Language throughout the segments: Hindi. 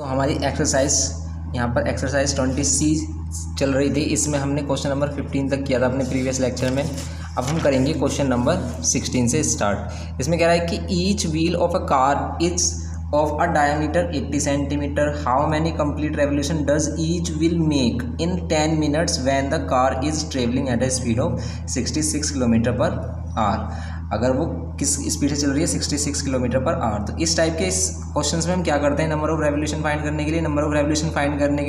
तो हमारी एक्सरसाइज यहाँ पर एक्सरसाइज 20C चल रही थी। इसमें हमने क्वेश्चन नंबर 15 तक किया था अपने प्रीवियस लेक्चर में। अब हम करेंगे क्वेश्चन नंबर 16 से स्टार्ट। इसमें कह रहा है कि each wheel of a car is of a diameter 80 centimetre. How many complete revolution does each wheel make in 10 minutes when the car is travelling at a speed of 66 kilometre per hour. अगर वो किस स्पीड से चल रही है 66 किलोमीटर पर आवर। तो इस टाइप के इस क्वेश्चंस में हम क्या करते हैं, नंबर ऑफ रेवोल्यूशन फाइंड करने के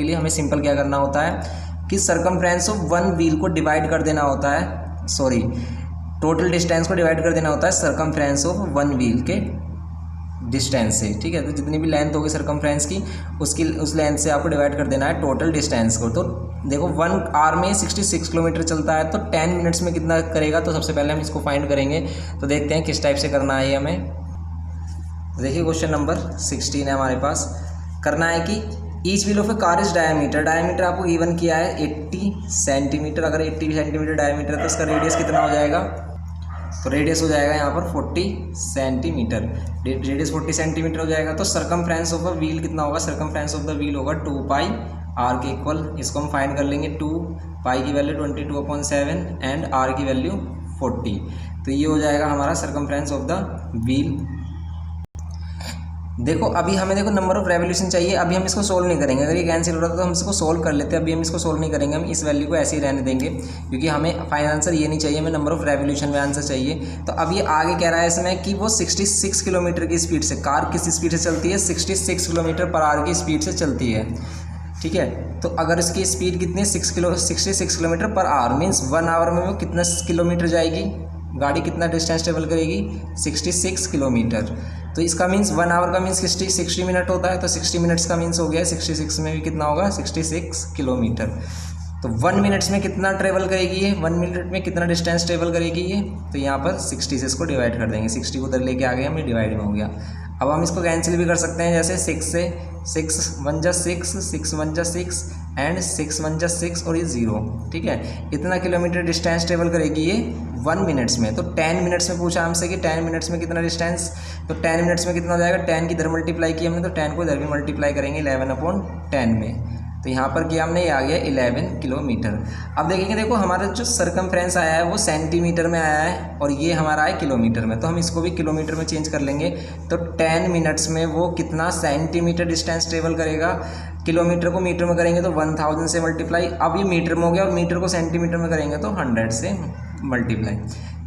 लिए हमें सिंपल क्या करना होता है कि सरकमफ्रेंस ऑफ वन व्हील को डिवाइड कर देना होता है, टोटल डिस्टेंस को डिवाइड कर देना होता है सरकमफ्रेंस ऑफ वन व्हील के डिस्टेंस से। ठीक है, तो जितनी भी लेंथ होगी सरकमफ्रेंस की उस लेंथ से आपको डिवाइड कर देना है टोटल डिस्टेंस को। तो देखो 1 आवर में 66 किलोमीटर चलता है, तो 10 मिनट्स में कितना करेगा। तो सबसे पहले हम इसको फाइंड करेंगे। तो देखते हैं किस टाइप से करना है हमें। देखिए क्वेश्चन नंबर 16 है हमारे पास। करना है कि each wheel of A car is diameter आपको गिवन किया है 80 सेंटीमीटर। अगर 80 सेंटीमीटर डायमीटर है तो उसका रेडियस कितना हो जाएगा, तो रेडियस हो जाएगा यहाँ पर 40 सेंटीमीटर। रेडियस 40 सेंटीमीटर हो जाएगा। तो सरकमफ्रेंस ऑफ अ व्हील कितना होगा, सरकमफ्रेंस ऑफ द व्हील होगा 2 पाई आर के इक्वल। इसको हम फाइंड कर लेंगे। 2 पाई की वैल्यू 22/7 एंड आर की वैल्यू 40। तो ये हो जाएगा हमारा सरकमफ्रेंस ऑफ द व्हील। देखो अभी हमें नंबर ऑफ रेवोल्यूशन चाहिए। अभी हम इसको सोल्व नहीं करेंगे। अगर ये कैंसिल हो रहा था तो हम इसको सोल्व कर लेते हैं। अभी हम इसको सोल्व नहीं करेंगे, हम इस वैल्यू को ऐसे ही रहने देंगे, क्योंकि हमें फाइनल आंसर ये नहीं चाहिए, हमें नंबर ऑफ रेवोल्यूशन में आंसर चाहिए। तो अब ये आगे कह रहा है इसमें कि वो 66 किलोमीटर की स्पीड से, कार किस स्पीड से चलती है, 66 किलोमीटर पर आवर की स्पीड से चलती है। ठीक है, तो अगर इसकी स्पीड कितनी 66 kilometre per hour means 1 hour में वो कितना किलोमीटर जाएगी, गाड़ी कितना डिस्टेंस ट्रेवल करेगी, 66 किलोमीटर। तो इसका मीन्स 1 आवर का मीन्स 60 मिनट होता है। तो 60 मिनट्स का मीन्स हो गया 66 में भी कितना होगा, 66 किलोमीटर। तो 1 मिनट्स में कितना ट्रेवल करेगी ये, 1 मिनट में कितना डिस्टेंस ट्रेवल करेगी ये। तो यहाँ पर 60 से इसको डिवाइड कर देंगे। 60 को उधर लेके आ गए, हमें डिवाइड में हो गया। अब हम इसको कैंसिल भी कर सकते हैं, जैसे 6 से 6 1 जा 6, 6 1 जा 6 एंड 6 1 जा 6 और ये 0। ठीक है, इतना किलोमीटर डिस्टेंस ट्रेवल करेगी ये 1 मिनट्स में। तो 10 मिनट्स में पूछा हमसे कि 10 मिनट्स में कितना डिस्टेंस, तो 10 मिनट्स में कितना हो जाएगा। 10 की इधर मल्टीप्लाई की हमने, तो 10 को इधर भी मल्टीप्लाई करेंगे 11/10 में। तो यहाँ पर किया हमने, ये आ गया 11 किलोमीटर। अब देखेंगे, देखो हमारा जो सरकमफ्रेंस आया है वो सेंटीमीटर में आया है और ये हमारा है किलोमीटर में। तो हम इसको भी किलोमीटर में चेंज कर लेंगे। तो 10 मिनट्स में वो कितना सेंटीमीटर डिस्टेंस ट्रेवल करेगा। किलोमीटर को मीटर में करेंगे तो 1000 से मल्टीप्लाई। अब ये मीटर में हो गया और मीटर को सेंटीमीटर में करेंगे तो 100 से मल्टीप्लाई।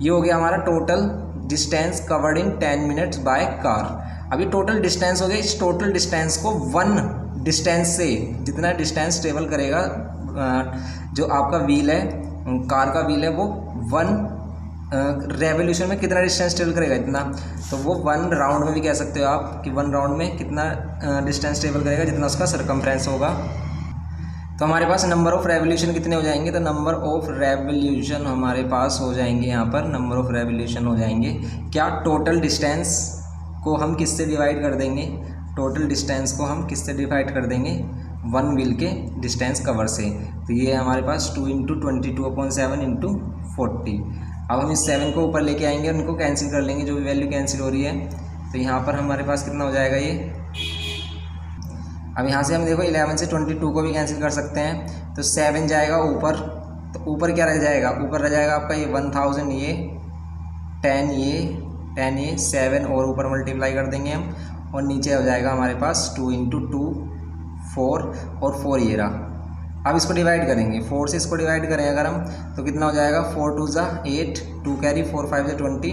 ये हो गया हमारा total distance covered in 10 minutes by car. अभी टोटल डिस्टेंस हो गया। इस टोटल डिस्टेंस को 1 डिस्टेंस से, जितना डिस्टेंस ट्रेवल करेगा जो आपका व्हील है, कार का व्हील है, वो 1 रेवोल्यूशन में कितना डिस्टेंस ट्रेवल करेगा इतना। तो वो 1 राउंड में भी कह सकते हो आप कि 1 राउंड में कितना डिस्टेंस ट्रेवल करेगा, जितना उसका सरकमफ्रेंस होगा। तो हमारे पास नंबर ऑफ रेवोल्यूशन कितने हो जाएंगे, तो नंबर ऑफ रेवोल्यूशन हमारे पास हो जाएंगे यहाँ पर, नंबर ऑफ रेवोल्यूशन हो जाएंगे क्या, टोटल डिस्टेंस को हम किससे डिवाइड कर देंगे, टोटल डिस्टेंस को हम किससे डिवाइड कर देंगे, 1 व्हील के डिस्टेंस कवर से। तो ये हमारे पास 2 × 22/7 × 40। अब हम इस 7 को ऊपर लेके आएंगे और इनको कैंसिल कर लेंगे, जो भी वैल्यू कैंसिल हो रही है। तो यहाँ पर हमारे पास कितना हो जाएगा ये। अब यहाँ से हम देखो 11 से 22 को भी कैंसिल कर सकते हैं। तो 7 जाएगा ऊपर, तो ऊपर क्या रह जाएगा, ऊपर रह जाएगा आपका ये 1000, ये 10 ये 7 और ऊपर मल्टीप्लाई कर देंगे हम, और नीचे हो जाएगा हमारे पास 2 × 2 4 और 4 ये रहा। अब इसको डिवाइड करेंगे, 4 से इसको डिवाइड करें अगर हम, तो कितना हो जाएगा, 4 2 जा 8, 2 कैरी 4 5 जा 20,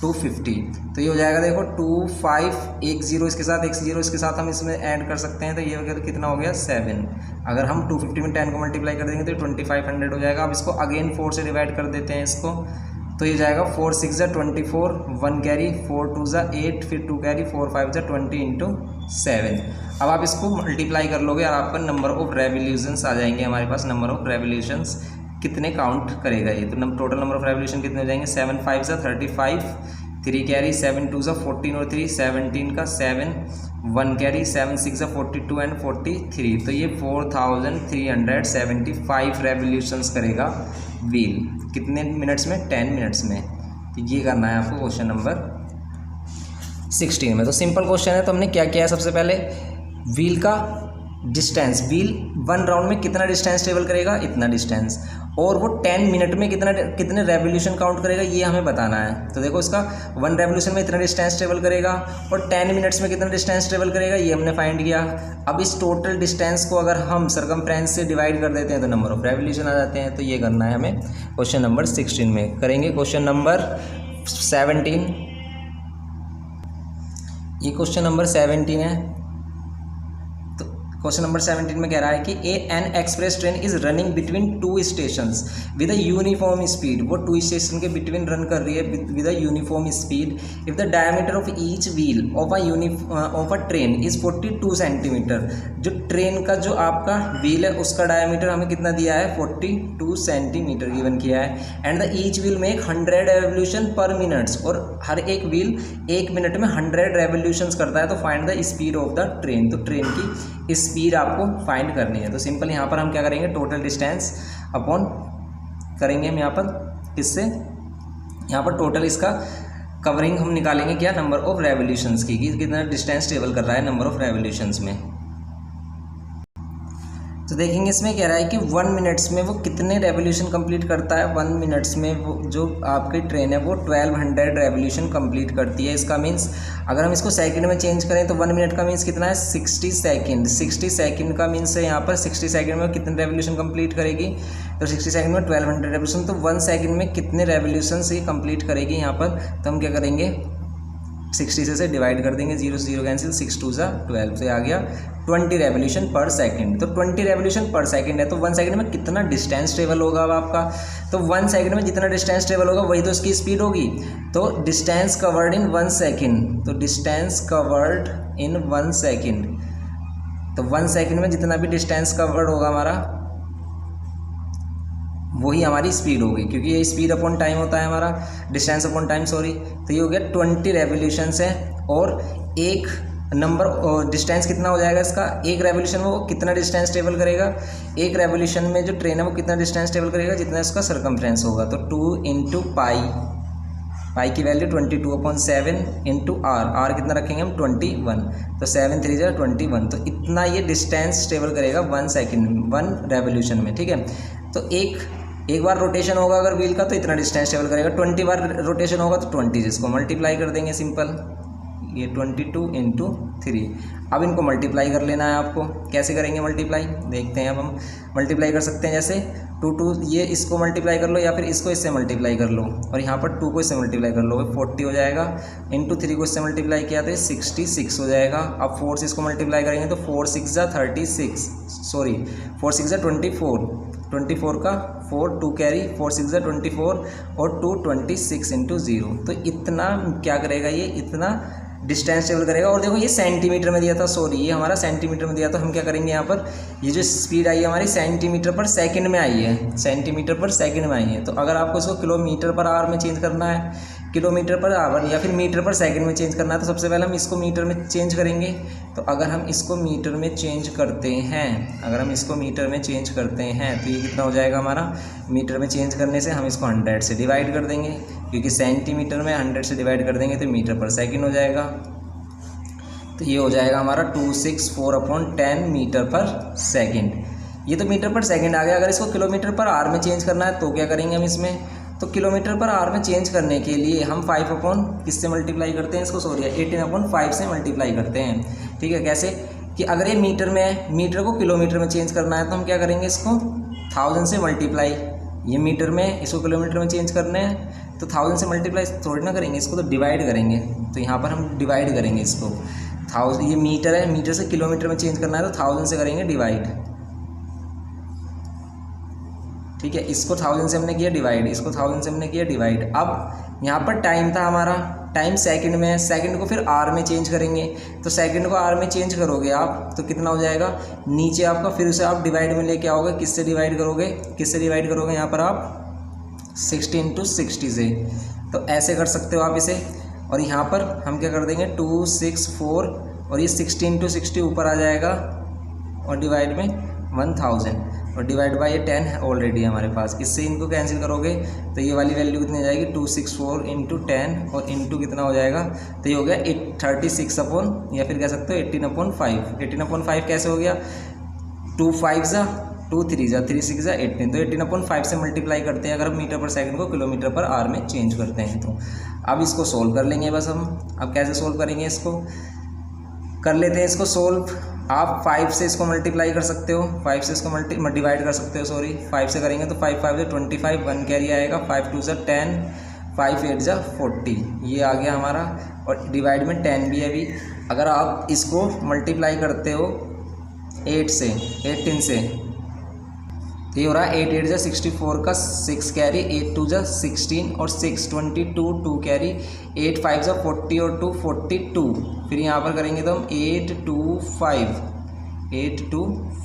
250। तो ये हो जाएगा, देखो 2 5 1 0 इसके साथ, 1 0 इसके साथ हम इसमें ऐड कर सकते हैं। तो ये वगैरह कितना हो गया 7। अगर हम 250 में 10 को मल्टीप्लाई कर देंगे तो 2500 हो जाएगा। अब इसको अगेन 4 से डिवाइड कर देते हैं इसको, तो ये जाएगा 4 6 जा 24, 1 कैरी 4 2 जा 8, फिर 2 कैरी 4 5 जा 20 × 7। अब आप इसको मल्टीप्लाई कर लोगे और आपका नंबर ऑफ रेवोल्यूशंस आ जाएंगे हमारे पास। नंबर ऑफ रेवोल्यूशंस कितने काउंट करेगा ये, तो टोटल नंबर ऑफ रेवोल्यूशन कितने हो जाएंगे, 7 5 जा 35, 3 कैरी 7 2 जा 14 और 3 17 का 7, 1 कैरी 7 6 जा 42 एंड 43। तो ये 4375 रेवोल्यूशंस करेगा व्हील। कितने मिनट्स में, 10 मिनट्स में। तो ये करना है आपको क्वेश्चन नंबर 16 में। तो सिंपल क्वेश्चन है। तो हमने क्या किया है, सबसे पहले व्हील का डिस्टेंस, व्हील 1 राउंड में कितना डिस्टेंस ट्रेवल करेगा, इतना डिस्टेंस, और वो 10 मिनट में कितने रेवोल्यूशन काउंट करेगा, ये हमें बताना है। तो देखो इसका 1 रेवोल्यूशन में इतना डिस्टेंस ट्रेवल करेगा और 10 मिनट्स में कितना डिस्टेंस ट्रेवल करेगा, ये हमने फाइंड किया। अब इस टोटल डिस्टेंस को अगर हम सरकमफ्रेंस से डिवाइड कर देते हैं तो नंबर ऑफ रेवोल्यूशन आ जाते हैं। तो ये करना है हमें क्वेश्चन नंबर 16 में। करेंगे क्वेश्चन नंबर 17। ये क्वेश्चन नंबर 17 है। क्वेश्चन नंबर 17 में कह रहा है कि N express train is running between 2 stations with a uniform speed. वो 2 स्टेशन के बिटवीन रन कर रही है with a uniform speed. If the diameter of each wheel of a train is 42 centimetre. जो ट्रेन का जो आपका व्हील है उसका डायमीटर हमें कितना दिया है, 42 सेंटीमीटर गिवन किया है। एंड द ईच व्हील में 100 रेवोल्यूशन पर मिनट्स, और हर एक व्हील 1 मिनट में 100 रेवोल्यूशंस करता है। तो find the speed of the train. तो ट्रेन की स्पीड आपको फाइंड करनी है। तो सिंपल यहाँ पर हम क्या करेंगे, टोटल डिस्टेंस अपॉन करेंगे हम यहाँ पर इससे, यहाँ पर टोटल इसका कवरिंग हम निकालेंगे क्या, नंबर ऑफ रेवोल्यूशंस की, कि कितना डिस्टेंस ट्रेवल कर रहा है नंबर ऑफ रेवोल्यूशंस में। तो देखेंगे इसमें कह रहा है कि 1 मिनट्स में वो कितने रेवोल्यूशन कंप्लीट करता है। 1 मिनट्स में वो जो आपकी ट्रेन है वो 1200 रेवोल्यूशन कंप्लीट करती है। इसका मीन्स अगर हम इसको सेकंड में चेंज करें तो 1 मिनट का मीन्स कितना है, 60 सेकंड। 60 सेकंड का मीन्स है यहाँ पर 60 सेकंड में कितने रेवोल्यूशन कंप्लीट करेगी, तो 60 सेकंड में 1200 रेवोल्यूशन। तो 1 सेकंड में कितने रेवोल्यूशन से कंप्लीट करेगी यहाँ पर, तो हम क्या करेंगे 60 से डिवाइड कर देंगे, 0 से 0 कैंसिल, 6 2 सा 12 से आ गया 20 रेवोल्यूशन पर सेकंड। तो 20 रेवोल्यूशन पर सेकंड है तो 1 सेकंड में कितना डिस्टेंस ट्रेवल होगा अब आपका, तो 1 सेकंड में जितना डिस्टेंस ट्रेवल होगा वही तो उसकी स्पीड होगी। तो डिस्टेंस कवर्ड इन 1 सेकंड, तो डिस्टेंस कवर्ड इन 1 सेकंड, तो 1 सेकंड में जितना भी डिस्टेंस कवर्ड होगा हमारा वही हमारी स्पीड होगी, क्योंकि ये स्पीड अपॉन टाइम होता है हमारा, डिस्टेंस अपॉन टाइम सॉरी। तो ये हो गया 20 रेवोल्यूशंस है, और एक नंबर और डिस्टेंस कितना हो जाएगा इसका, एक रेवोल्यूशन में वो कितना डिस्टेंस ट्रेवल करेगा, एक रेवोल्यूशन में जो ट्रेन है वो कितना डिस्टेंस ट्रेवल करेगा, जितना उसका सरकमफ्रेंस होगा। तो 2 इंटू पाई की वैल्यू 22/7 इंटू आर कितना रखेंगे हम 21, तो 7 3 जा 21। तो इतना ये डिस्टेंस ट्रेवल करेगा 1 सेकेंड 1 रेवोल्यूशन में, ठीक है। तो एक बार रोटेशन होगा अगर व्हील का तो इतना डिस्टेंस ट्रेवल करेगा, 20 बार रोटेशन होगा तो 20, जिसको मल्टीप्लाई कर देंगे सिंपल, ये 22 इंटू 3। अब इनको मल्टीप्लाई कर लेना है आपको। कैसे करेंगे मल्टीप्लाई, देखते हैं। अब हम मल्टीप्लाई कर सकते हैं, जैसे 2 ये इसको मल्टीप्लाई कर लो या फिर इसको इससे मल्टीप्लाई कर लो, और यहाँ पर 2 को इससे मल्टीप्लाई कर लो 40 हो जाएगा, इंटू 3 को इससे मल्टीप्लाई किया तो 66 हो जाएगा। अब 4 से इसको मल्टीप्लाई करेंगे तो 4 6 जा 36, सॉरी 4 6 जा 24 का 4 2 कैरी 4 6 जा 24 और 2 26 इंटू 0। तो इतना क्या करेगा, ये इतना डिस्टेंस ट्रेवल करेगा। और देखो ये सेंटीमीटर में दिया था, सॉरी ये हमारा सेंटीमीटर में दिया था। हम क्या करेंगे यहाँ पर, ये जो स्पीड आई है हमारी सेंटीमीटर पर सेकंड में आई है, सेंटीमीटर पर सेकंड में आई है। तो अगर आपको इसको किलोमीटर पर आवर में चेंज करना है, किलोमीटर पर आवर या फिर मीटर पर सेकंड में चेंज करना है, तो सबसे पहले हम इसको मीटर में चेंज करेंगे। तो अगर हम इसको मीटर में चेंज करते हैं, अगर हम इसको मीटर में चेंज करते हैं तो ये कितना हो जाएगा हमारा, मीटर में चेंज करने से हम इसको 100 से डिवाइड कर देंगे, क्योंकि सेंटीमीटर में 100 से डिवाइड कर देंगे तो मीटर पर सेकंड हो जाएगा। तो ये हो जाएगा हमारा 264/10 मीटर पर सेकंड। ये तो मीटर पर सेकंड आ गया। अगर इसको किलोमीटर पर आवर में चेंज करना है तो क्या करेंगे हम इसमें, तो किलोमीटर पर आवर में चेंज करने के लिए हम 5 किससे मल्टीप्लाई करते हैं इसको, सॉरी 18/5 से मल्टीप्लाई करते हैं, ठीक है। कैसे कि अगर ये मीटर में है, मीटर को किलोमीटर में चेंज करना है तो हम क्या करेंगे, इसको 1000 से मल्टीप्लाई, ये मीटर में इसको किलोमीटर में चेंज करने हैं तो 1000 से मल्टीप्लाई थोड़ी ना करेंगे, इसको तो डिवाइड करेंगे। तो यहाँ पर हम डिवाइड करेंगे इसको, 1000 ये मीटर है, मीटर से किलोमीटर में चेंज करना है तो 1000 से करेंगे डिवाइड, ठीक है। इसको 1000 से हमने किया डिवाइड, इसको 1000 से हमने किया डिवाइड। अब यहाँ पर टाइम था हमारा, टाइम सेकंड में है, सेकंड को फिर आर में चेंज करेंगे। तो सेकंड को आर में चेंज करोगे आप तो कितना हो जाएगा, नीचे आपका फिर उसे आप डिवाइड में लेके आओगे, किससे डिवाइड करोगे, किससे डिवाइड करोगे यहाँ पर आप 60 इंटू 60 से। तो ऐसे कर सकते हो आप इसे। और यहाँ पर हम क्या कर देंगे 264 और ये 60 इंटू 60 ऊपर आ जाएगा और डिवाइड में 1000 और डिवाइड बाई 10 है ऑलरेडी हमारे पास। इससे इनको कैंसिल करोगे तो ये वाली वैल्यू कितनी हो जाएगी 264 इंटू 10 और इंटू कितना हो जाएगा, तो ये हो गया 36 अपॉन, या फिर कह सकते हो 18/5। 18/5 कैसे हो गया, 2 5 ज़ा 2 3 ज़ा 3 6 ज़ा 18, तो 18/5 से मल्टीप्लाई करते हैं अगर हम मीटर पर सेकंड को किलोमीटर पर आवर में चेंज करते हैं। तो अब इसको सोल्व कर लेंगे बस हम। अब कैसे सोल्व करेंगे, इसको कर लेते हैं इसको सोल्व। आप 5 से इसको मल्टीप्लाई कर सकते हो, 5 से इसको डिवाइड कर सकते हो, सॉरी 5 से करेंगे तो 5 5 25, 1 कैरी आएगा, 5 2 ज़ा 10, 5 8 ज़ा 40, ये आ गया हमारा। और डिवाइड में 10 भी है अभी। अगर आप इसको मल्टीप्लाई करते हो 8 से 18 से, तो ये हो रहा है 8 8 ज़ा 64 का 6 कैरी, 8 2 ज़ा 16 और 6 22, 2 कैरी, 8 5 ज़ा 40 और 2 42। फिर यहाँ पर करेंगे तो हम 8 2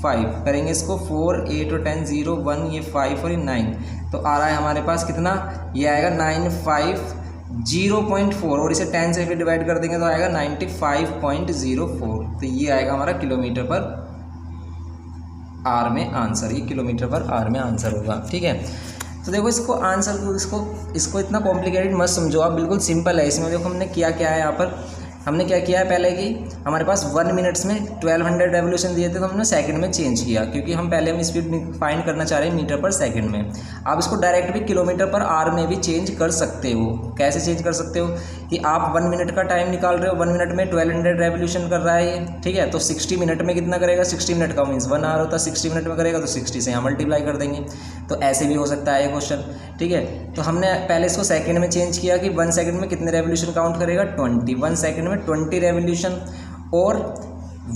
5 करेंगे इसको, 4 8 और 10 0 1, ये 5 और ये 9, तो आ रहा है हमारे पास कितना, ये आएगा 950.4 और इसे 10 से फिर डिवाइड कर देंगे तो आएगा 95.04। तो ये आएगा हमारा किलोमीटर पर आर में आंसर, ये किलोमीटर पर आर में आंसर होगा। ठीक है, तो देखो इसको आंसर को इसको इतना कॉम्प्लिकेटेड मत समझो आप, बिल्कुल सिंपल है। इसमें देखो हमने किया क्या है, यहाँ पर हमने क्या किया है पहले कि हमारे पास 1 मिनट्स में 1200 रेवोल्यूशन दिए थे, तो हमने सेकंड में चेंज किया, क्योंकि हम पहले हम स्पीड फाइंड करना चाह रहे हैं मीटर पर सेकंड में। आप इसको डायरेक्ट भी किलोमीटर पर आवर में भी चेंज कर सकते हो। कैसे चेंज कर सकते हो कि आप 1 मिनट का टाइम निकाल रहे हो, 1 मिनट में 1200 रेवोल्यूशन कर रहा है ये, ठीक है, तो 60 मिनट में कितना करेगा, 60 मिनट का मीन्स 1 आवर होता है, 60 मिनट में करेगा तो 60 से यहाँ मल्टीप्लाई कर देंगे। तो ऐसे भी हो सकता है ये क्वेश्चन। ठीक है, तो हमने पहले इसको सेकंड में चेंज किया कि 1 सेकंड में कितने रेवोल्यूशन काउंट करेगा, 20, 1 सेकंड में 20 रेवोल्यूशन, और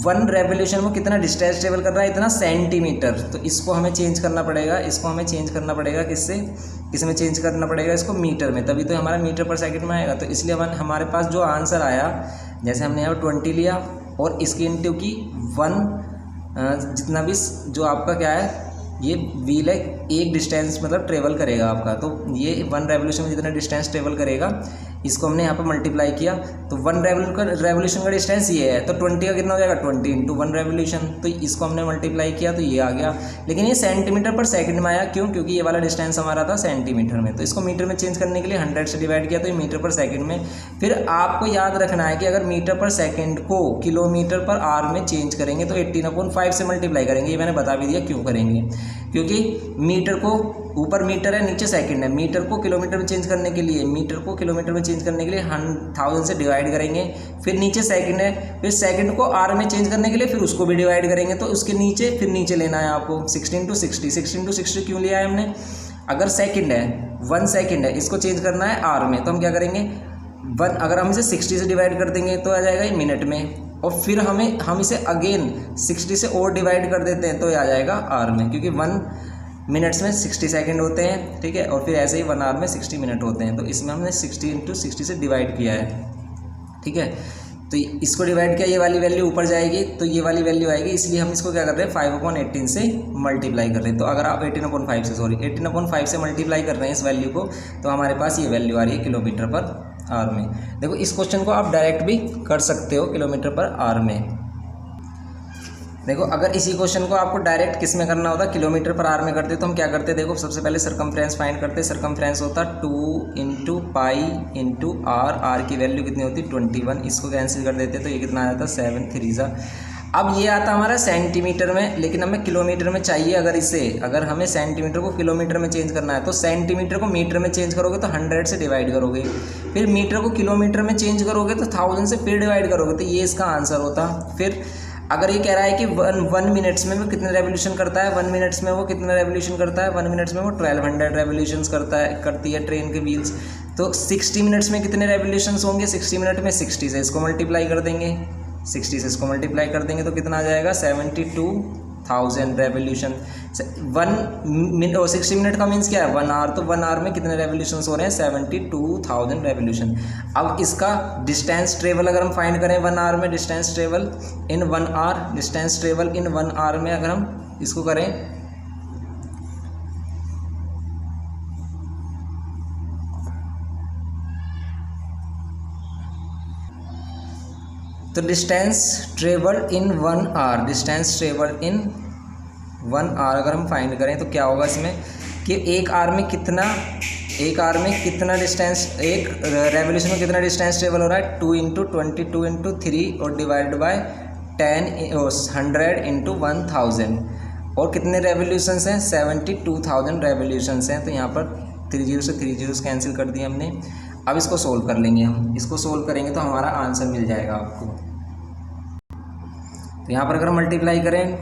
1 रेवोल्यूशन में कितना डिस्टेंस ट्रेवल कर रहा है, इतना सेंटीमीटर। तो इसको हमें चेंज करना पड़ेगा, इसको हमें चेंज करना पड़ेगा किससे, इसमें चेंज करना पड़ेगा इसको मीटर में, तभी तो हमारा मीटर पर सेकंड में आएगा। तो इसलिए हमारे पास जो आंसर आया, जैसे हमने यहाँ 20 लिया और इसकी इंटू की 1, जितना भी जो आपका क्या है ये व्हील है, एक डिस्टेंस मतलब ट्रेवल करेगा आपका, तो ये 1 रेवोल्यूशन में जितना डिस्टेंस ट्रेवल करेगा इसको हमने यहाँ पर मल्टीप्लाई किया, तो 1 रेवोल्यूशन का डिस्टेंस ये है, तो 20 का कितना हो जाएगा, 20 इंटू 1 रेवोल्यूशन, तो इसको हमने मल्टीप्लाई किया तो ये आ गया। लेकिन ये सेंटीमीटर पर सेकंड में आया, क्यों, क्योंकि ये वाला डिस्टेंस हमारा था सेंटीमीटर में, तो इसको मीटर में चेंज करने के लिए 100 से डिवाइड किया तो ये मीटर पर सेकंड में। फिर आपको याद रखना है कि अगर मीटर पर सेकंड को किलोमीटर पर आवर में चेंज करेंगे तो 18/5 से मल्टीप्लाई करेंगे। ये मैंने बता भी दिया क्यों करेंगे, क्योंकि मीटर को ऊपर मीटर है नीचे सेकंड है, मीटर को किलोमीटर में चेंज करने के लिए 1000 से डिवाइड करेंगे, फिर नीचे सेकंड है, फिर सेकंड को आर में चेंज करने के लिए फिर उसको भी डिवाइड करेंगे, तो उसके नीचे फिर नीचे लेना है आपको 16 to 60 क्यों लिया है हमने, अगर सेकंड है 1 सेकंड है, इसको चेंज करना है आर में, तो हम क्या करेंगे 1, अगर हम इसे 60 से डिवाइड कर देंगे तो आ जाएगा ये मिनट में, और फिर हम इसे अगेन 60 से और डिवाइड कर देते हैं तो ये आ जाएगा आर में, क्योंकि 1 मिनट्स में 60 सेकंड होते हैं, ठीक है, और फिर ऐसे ही 1 आवर में 60 मिनट होते हैं, तो इसमें हमने 60 into 60 से डिवाइड किया है। ठीक है, तो इसको डिवाइड किया, ये वाली वैल्यू ऊपर जाएगी तो ये वाली वैल्यू आएगी, इसलिए हम इसको क्या कर रहे हैं 5/18 से मल्टीप्लाई कर रहे हैं। तो अगर आप 18/5 से मल्टीप्लाई कर रहे हैं इस वैल्यू को, तो हमारे पास ये वैल्यू आ रही है किलोमीटर पर आवर में। देखो इस क्वेश्चन को आप डायरेक्ट भी कर सकते हो किलोमीटर पर आवर में। देखो अगर इसी क्वेश्चन को आपको डायरेक्ट किस में करना होता, किलोमीटर पर आवर में करते तो हम क्या करते, देखो सबसे पहले सरकमफ्रेंस फाइंड करते। सरकमफ्रेंस होता 2 × पाई × आर, आर की वैल्यू कितनी होती 21, इसको कैंसिल कर देते तो ये कितना आ जाता 7 3 ज़ा। अब ये आता हमारा सेंटीमीटर में, लेकिन हमें किलोमीटर में चाहिए। अगर हमें सेंटीमीटर को किलोमीटर में चेंज करना है तो सेंटीमीटर को मीटर में चेंज करोगे तो 100 से डिवाइड करोगे, फिर मीटर को किलोमीटर में चेंज करोगे तो 1000 से फिर डिवाइड करोगे, तो ये इसका आंसर होता। फिर अगर ये कह रहा है कि 1 मिनट्स में वो कितने रेवोल्यूशन करता है, 1 मिनट्स में वो कितने रेवोल्यूशन करता है, 1 मिनट्स में वो 1200 रेवोल्यूशंस करती है ट्रेन के व्हील्स। तो 60 मिनट्स में कितने रेवोल्यूशंस होंगे, 60 मिनट में 60 से इसको मल्टीप्लाई कर देंगे, 60 से इसको मल्टीप्लाई कर देंगे तो कितना आ जाएगा 72,000 रेवोल्यूशन। 60 मिनट का मीन्स क्या है 1 आवर, तो 1 आवर में कितने रेवोल्यूशंस हो रहे हैं 72,000 रेवोल्यूशन। अब इसका डिस्टेंस ट्रेवल अगर हम फाइंड करें 1 आवर में, distance travel in 1 hour, distance travel in 1 hour में अगर हम इसको करें तो distance travel in 1 hour, distance travel in 1 hour अगर हम फाइंड करें तो क्या होगा इसमें कि एक आर में कितना डिस्टेंस, एक रेवोल्यूशन में कितना डिस्टेंस ट्रेवल हो रहा है, 2 × 22 × 3 और डिवाइड बाय 100 × 1000 और कितने रेवोल्यूशंस हैं, 72,000 रेवोल्यूशंस हैं। तो यहाँ पर 30 से 30 कैंसिल कर दिए हमने। अब इसको सोल्व कर लेंगे हम, इसको सोल्व करेंगे तो हमारा आंसर मिल जाएगा आपको। तो यहाँ पर अगर हम मल्टीप्लाई करें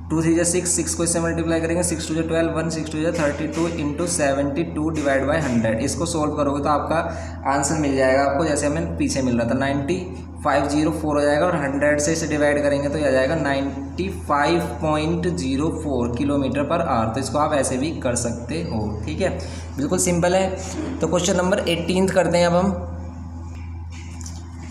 2 3 6, 6 को इससे मल्टीप्लाई करेंगे, 6 2 12, 1 6 2 32 × 72 डिवाइड बाय 100। इसको सोल्व करोगे तो आपका आंसर मिल जाएगा आपको, जैसे हमें पीछे मिल रहा था 9504 हो जाएगा और 100 से इसे डिवाइड करेंगे तो यह आ जाएगा 95.04 किलोमीटर पर आवर। तो इसको आप ऐसे भी कर सकते हो, ठीक है, बिल्कुल सिंपल है। तो क्वेश्चन नंबर 18 करते हैं अब हम।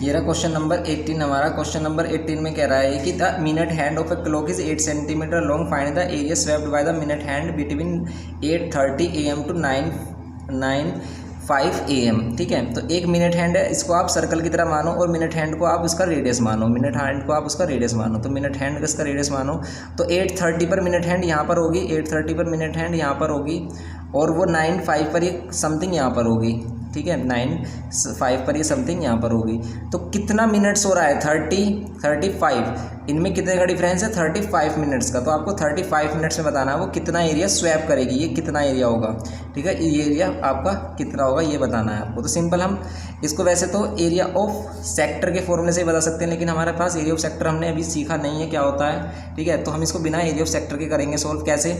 ये रहा क्वेश्चन नंबर 18 हमारा। क्वेश्चन नंबर 18 में कह रहा है कि the minute hand of a clock is 8 centimetre long, find the area swept by the minute hand between 8:30 AM to 9:05 AM। ठीक है, तो एक मिनट हैंड है, इसको आप सर्कल की तरह मानो और मिनट हैंड को आप उसका रेडियस मानो, मिनट हैंड को आप उसका रेडियस मानो। तो मिनट हैंड इसका रेडियस मानो तो 8:30 पर मिनट हैंड यहाँ पर होगी, 8:30 पर मिनट हैंड यहाँ पर होगी और वो 9:05 पर ये समथिंग यहाँ पर होगी। ठीक है, 9:05 पर ये समथिंग यहाँ पर होगी। तो कितना मिनट्स हो रहा है, 35। इनमें कितने का डिफरेंस है, 35 मिनट्स का। तो आपको 35 मिनट्स में बताना है वो कितना एरिया स्वैप करेगी, ये कितना एरिया होगा। ठीक है, ये एरिया आपका कितना होगा ये बताना है आपको। तो सिंपल हम इसको वैसे तो एरिया ऑफ सेक्टर के फॉर्मूले से ही बता सकते हैं, लेकिन हमारे पास एरिया ऑफ सेक्टर हमने अभी सीखा नहीं है क्या होता है। ठीक है, तो हम इसको बिना एरिया ऑफ सेक्टर के करेंगे सोल्व। कैसे,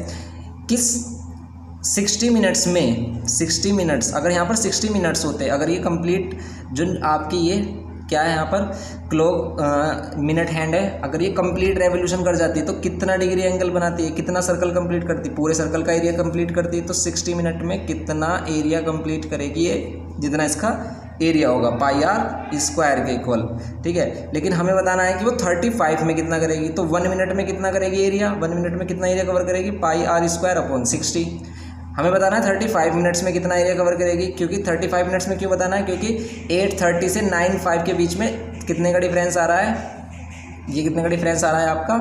किस 60 मिनट्स में 60 मिनट्स, अगर यहाँ पर 60 मिनट्स होते, अगर ये कंप्लीट जो आपकी ये क्या है यहाँ पर क्लॉक मिनट हैंड है, अगर ये कंप्लीट रेवोल्यूशन कर जाती है तो कितना डिग्री एंगल बनाती है, कितना सर्कल कंप्लीट करती है, पूरे सर्कल का एरिया कंप्लीट करती है। तो 60 मिनट में कितना एरिया कंप्लीट करेगी ये, जितना इसका एरिया होगा πr² के इक्वल। ठीक है, लेकिन हमें बताना है कि वो 35 में कितना करेगी। तो 1 मिनट में कितना करेगी एरिया, 1 मिनट में कितना एरिया कवर करेगी, πr²/60। हमें बताना है 35 मिनट्स में कितना एरिया कवर करेगी, क्योंकि 35 मिनट्स में क्यों बताना है, क्योंकि 8:30 से 9:05 के बीच में कितने का डिफरेंस आ रहा है, ये कितने का डिफरेंस आ रहा है आपका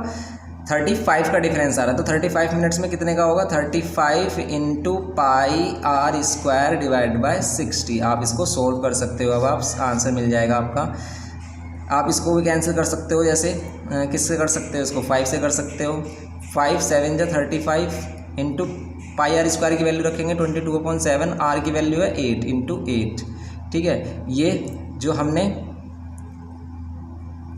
35 का डिफरेंस आ रहा है। तो 35 मिनट्स में कितने का होगा, 35 × πr² डिवाइड बाय 60। आप इसको सोल्व कर सकते हो, अब आप आंसर मिल जाएगा आपका। आप इसको भी कैंसिल कर सकते हो, जैसे किससे कर सकते हो, इसको 5 से कर सकते हो। 5 7 × 35 इंटू πr² की वैल्यू रखेंगे 22/7, r की वैल्यू है 8 × 8। ठीक है, ये जो हमने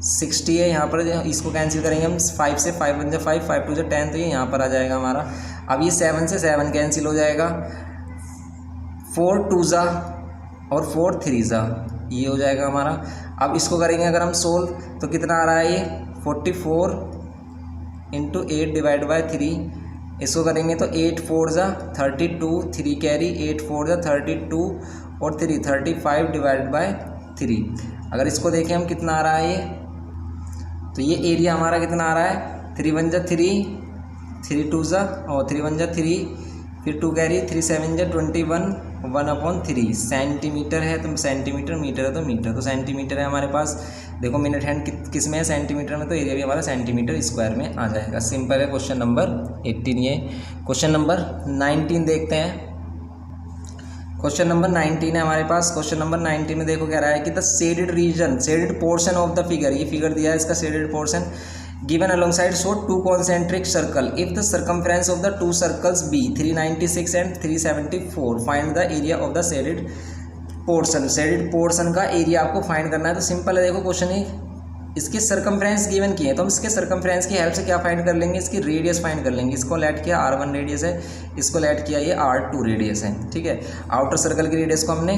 60 है यहाँ पर, इसको कैंसिल करेंगे हम 5 से, 5 1 × 5, 5 2 × 10, तो ये यहाँ पर आ जाएगा हमारा। अब ये 7 से 7 कैंसिल हो जाएगा, 4 2 और 4 3 ये हो जाएगा हमारा। अब इसको करेंगे अगर हम सोल्व तो कितना आ रहा है ये 44 × 8 डिवाइड बाय 3। इसको करेंगे तो 8 4 32, 3 कैरी, 8 4 32 और 3 35 डिवाइड बाय 3। अगर इसको देखें हम कितना आ रहा है ये, तो ये एरिया हमारा कितना आ रहा है, 3 1 3, 3 2 और 3 1 3, फिर 2 कैरी, 3 7 21, 1/3 सेंटीमीटर है। तो सेंटीमीटर, मीटर है तो मीटर, तो सेंटीमीटर है हमारे पास। देखो मिनट हैंड किस में है, सेंटीमीटर में, तो एरिया भी हमारा सेंटीमीटर स्क्वायर में आ जाएगा। सिंपल है क्वेश्चन नंबर 18 ये। क्वेश्चन नंबर 19 देखते हैं। क्वेश्चन नंबर 19 है हमारे पास। क्वेश्चन नंबर 19 में देखो कह रहा है कि the shaded region, shaded portion of the figure, ये फिगर दिया है इसका shaded portion given alongside show 2 concentric circle if the circumference of the two circles be 396 and 374 find the area of the shaded portion। Shaded portion का एरिया आपको फाइंड करना है। तो सिंपल है, देखो क्वेश्चन ही इसके सर्कमफ्रेंस गिवन किए हैं, तो हम इसके सर्कमफ्रेंस की हेल्प से क्या फाइंड कर लेंगे, इसकी रेडियस फाइंड कर लेंगे। इसको लेट किया r1 रेडियस है, इसको लेट किया ये r2 रेडियस है। ठीक है, आउटर सर्कल की रेडियस को हमने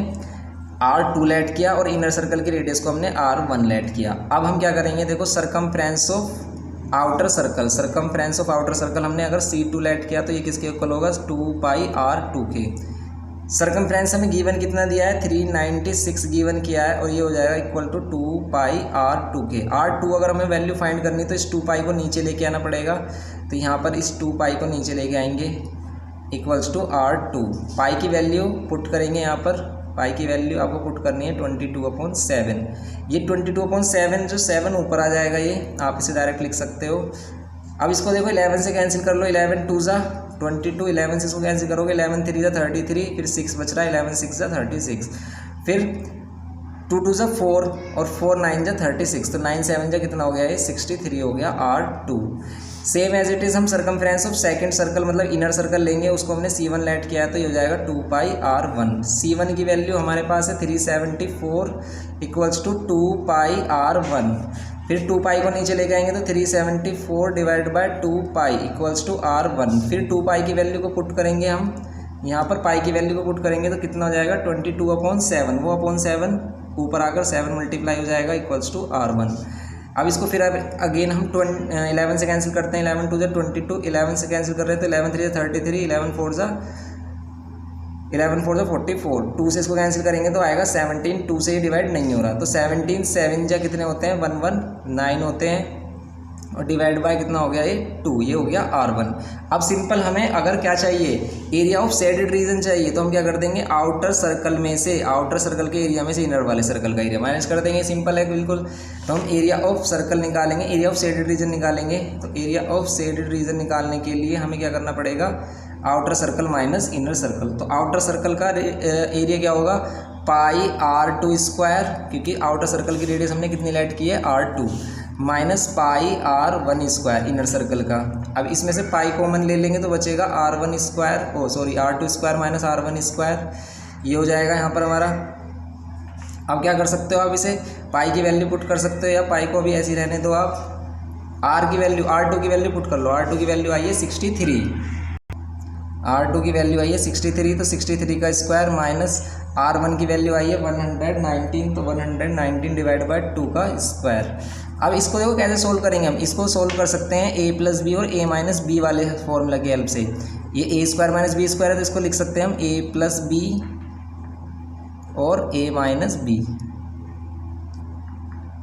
r2 लेट किया और इनर सर्कल की रेडियस को हमने r1 लेट किया। अब हम क्या करेंगे, देखो circumference of outer circle, circumference of outer circle हमने अगर c2 लेट किया तो ये किसके इक्वल होगा, 2πr2 के। सर्कमफ्रेंस हमें गिवन कितना दिया है, 396 गिवन किया है और ये हो जाएगा इक्वल टू 2πr2 के। r2 अगर हमें वैल्यू फाइंड करनी तो इस 2π को नीचे लेके आना पड़ेगा। तो यहाँ पर इस 2π को नीचे लेके आएंगे इक्वल्स टू r2। पाई की वैल्यू पुट करेंगे, यहाँ पर पाई की वैल्यू आपको पुट करनी है 22/7। ये 22/7 जो 7 ऊपर आ जाएगा, ये आप इसे डायरेक्ट लिख सकते हो अब इसको देखो 11 से कैंसिल कर लो, 11 2 ज़ा 22, 11 से इसको कैंसिल करोगे, 11 3 ज़ा 33, फिर 6 बच रहा है, 11 6 ज़ा 36, फिर 2 2 ज़ा 4 और 4 9 ज़ा 36, तो 9 7 ज़ा कितना हो गया ये 63 हो गया R2। Same as it is हम सर्कमफ्रेंस ऑफ सेकंड सर्कल मतलब इनर सर्कल लेंगे, उसको हमने C1 लेट किया है तो ये हो जाएगा 2 पाई R1। C1 की वैल्यू हमारे पास है 374 इक्वल्स टू 2 पाई R1। फिर 2 पाई को नीचे लेके आएंगे तो 374 divide by 2 pi equals to R1। फिर 2 पाई की वैल्यू को पुट करेंगे हम यहाँ पर, पाई की वैल्यू को पुट करेंगे तो कितना हो जाएगा 22/7, वो अपॉन 7 ऊपर आकर 7 मल्टीप्लाई हो जाएगा इक्वल्स टू R1। अब इसको फिर अगेन हम 11 से कैंसिल करते हैं, 11 2 ज़ा 22, 11 से कैंसिल कर रहे हैं तो 11 3 ज़ा 33, 11 4 ज़ा 44, 2 से इसको कैंसिल करेंगे तो आएगा 17, 2 से ही डिवाइड नहीं हो रहा तो 17 7 जा कितने होते हैं 119 होते हैं और डिवाइड बाय कितना हो गया ये 2, ये हो गया R1। अब सिंपल हमें अगर क्या चाहिए एरिया ऑफ शेडेड रीजन चाहिए तो हम क्या कर देंगे आउटर सर्कल में से, आउटर सर्कल के एरिया में से इनर वाले सर्कल का एरिया माइनस कर देंगे, सिंपल है बिल्कुल। तो हम एरिया ऑफ सर्कल निकालेंगे, एरिया ऑफ शेडेड रीजन निकालेंगे, तो एरिया ऑफ शेडेड रीजन निकालने के लिए हमें क्या करना पड़ेगा outer circle minus inner circle. तो आउटर सर्कल का एरिया क्या होगा पाई R2 स्क्वायर, क्योंकि आउटर सर्कल की रेडियस हमने कितनी लेट की है R2, minus pi R1 square inner circle का। अब इसमें से पाई कॉमन ले लेंगे तो बचेगा R1 square, R2 square minus R1 square, ये हो जाएगा यहाँ पर हमारा। अब क्या कर सकते हो आप इसे पाई की वैल्यू पुट कर सकते हो या पाई को भी ऐसी रहने दो आप, R2 की वैल्यू पुट कर लो, R2 की वैल्यू आई है 63, R2 की वैल्यू आई है 63, तो 63 का स्क्वायर माइनस R1 की वैल्यू आई है 119, तो 119 डिवाइड बाय 2 का स्क्वायर। अब इसको देखो कैसे सोल्व करेंगे हम, इसको सोल्व कर सकते हैं a प्लस बी और a माइनस बी वाले फॉर्मूला की हेल्प से। ये a square minus B square है तो इसको लिख सकते हैं हम a प्लस बी और a माइनस बी।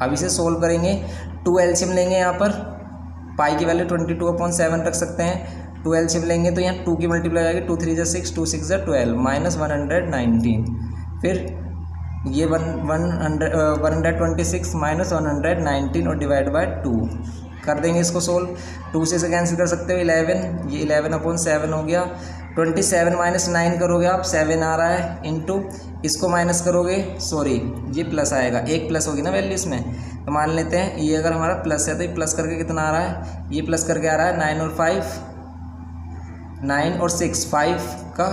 अब इसे सोल्व करेंगे, 2 एलसीएम लेंगे, यहाँ पर पाई की वैल्यू 22/7 रख सकते हैं, 2 एलसीएम लेंगे तो यहाँ 2 की मल्टीप्लाई आएगी, 2 3 ज़ा 6, 2 6 ज़ा 12 माइनस 119, फिर ये 126 माइनस 119 और डिवाइड बाय 2 कर देंगे इसको सोल्व। 2 से इसे कैंसिल कर सकते हो 11, ये 11/7 हो गया, 27 माइनस 9 करोगे आप 7 आ रहा है, इंटू इसको माइनस करोगे, ये प्लस आएगा, एक प्लस होगी ना वैल्यू इसमें, तो मान लेते हैं ये अगर हमारा प्लस है तो ये प्लस करके कितना आ रहा है, ये प्लस करके आ रहा है 9 और 6 5 का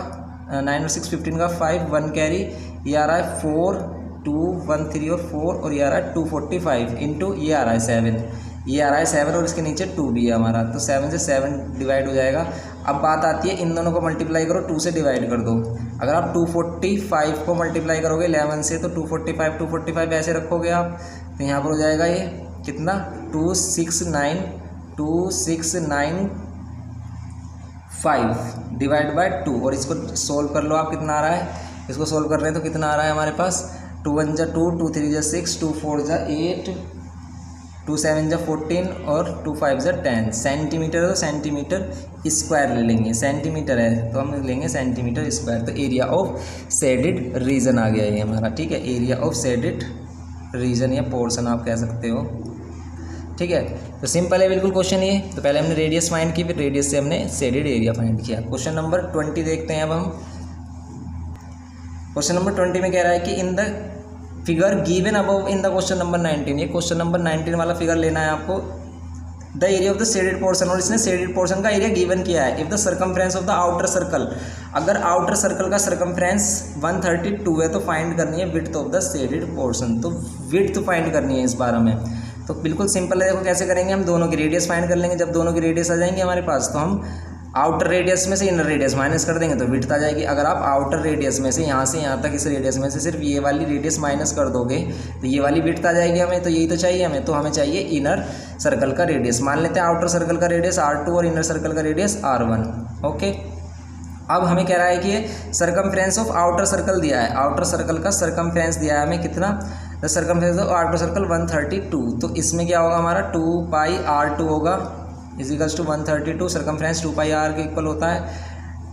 9 और 6 15 का 5 1 कैरी, ये आ रहा है 4 2 1 3 और 4 और ये आ रहा है 245 इंटू ये आ रहा है 7, ये आ रहा है 7 और इसके नीचे 2 भी है हमारा, तो 7 से 7 डिवाइड हो जाएगा। अब बात आती है इन दोनों को मल्टीप्लाई करो, 2 से डिवाइड कर दो। अगर आप 245 को मल्टीप्लाई करोगे 11 से तो 245 ऐसे रखोगे आप, तो यहाँ पर हो जाएगा ये कितना 2695 डिवाइड बाय 2 और इसको सोल्व कर लो आप, कितना आ रहा है, इसको सोल्व कर रहे हैं तो कितना आ रहा है हमारे पास 2 1 ज़ा 2, 2 3 ज़ा 6, 2 4 ज़ा 8, 2 7 ज़ा 14 और 2 5 ज़ा 10 सेंटीमीटर है तो सेंटीमीटर स्क्वायर ले लेंगे, सेंटीमीटर है तो हम लेंगे सेंटीमीटर स्क्वायर। तो एरिया ऑफ शेडेड रीजन आ गया ये हमारा, ठीक है, एरिया ऑफ शेडेड रीजन या पोर्शन आप कह सकते हो, ठीक है। तो सिंपल है बिल्कुल क्वेश्चन ये। तो पहले हमने रेडियस फाइंड की, फिर रेडियस से हमने शेडेड एरिया फाइंड किया। क्वेश्चन नंबर 20 देखते हैं अब हम। क्वेश्चन नंबर 20 में कह रहा है कि in the figure given above in the question number 19, ये क्वेश्चन नंबर 19 वाला फिगर लेना है आपको। The area of the shaded portion, और इसने शेडेड पोर्शन का एरिया गिवन किया है। If the circumference of the outer circle, अगर आउटर सर्कल का सर्कमफ्रेंस 132 है तो फाइंड करनी है width of the shaded portion. तो विड्थ फाइंड करनी है इस बार हमें। तो बिल्कुल सिंपल है, देखो कैसे करेंगे हम, दोनों की रेडियस फाइंड कर लेंगे। जब दोनों की रेडियस आ जाएंगे हमारे पास तो हम आउटर रेडियस में से इनर रेडियस माइनस कर देंगे तो विड्थ आ जाएगी। अगर आप आउटर रेडियस में से यहाँ तक इस रेडियस में से सिर्फ ये वाली रेडियस माइनस कर दोगे तो ये वाली विड्थ आ जाएगी हमें। तो यही तो चाहिए हमें, तो हमें चाहिए इनर सर्कल का रेडियस। मान लेते हैं आउटर सर्कल का रेडियस R2 और इनर सर्कल का रेडियस R1। ओके, अब हमें कह रहा है कि ये सर्कमफ्रेंस ऑफ आउटर सर्कल दिया है, आउटर सर्कल का सर्कमफ्रेंस दिया है हमें कितना, the circumference of outer circle 132। तो इसमें क्या होगा हमारा 2 पाई R2 होगा equals to 132, circumference 2 pi R के इक्वल होता है।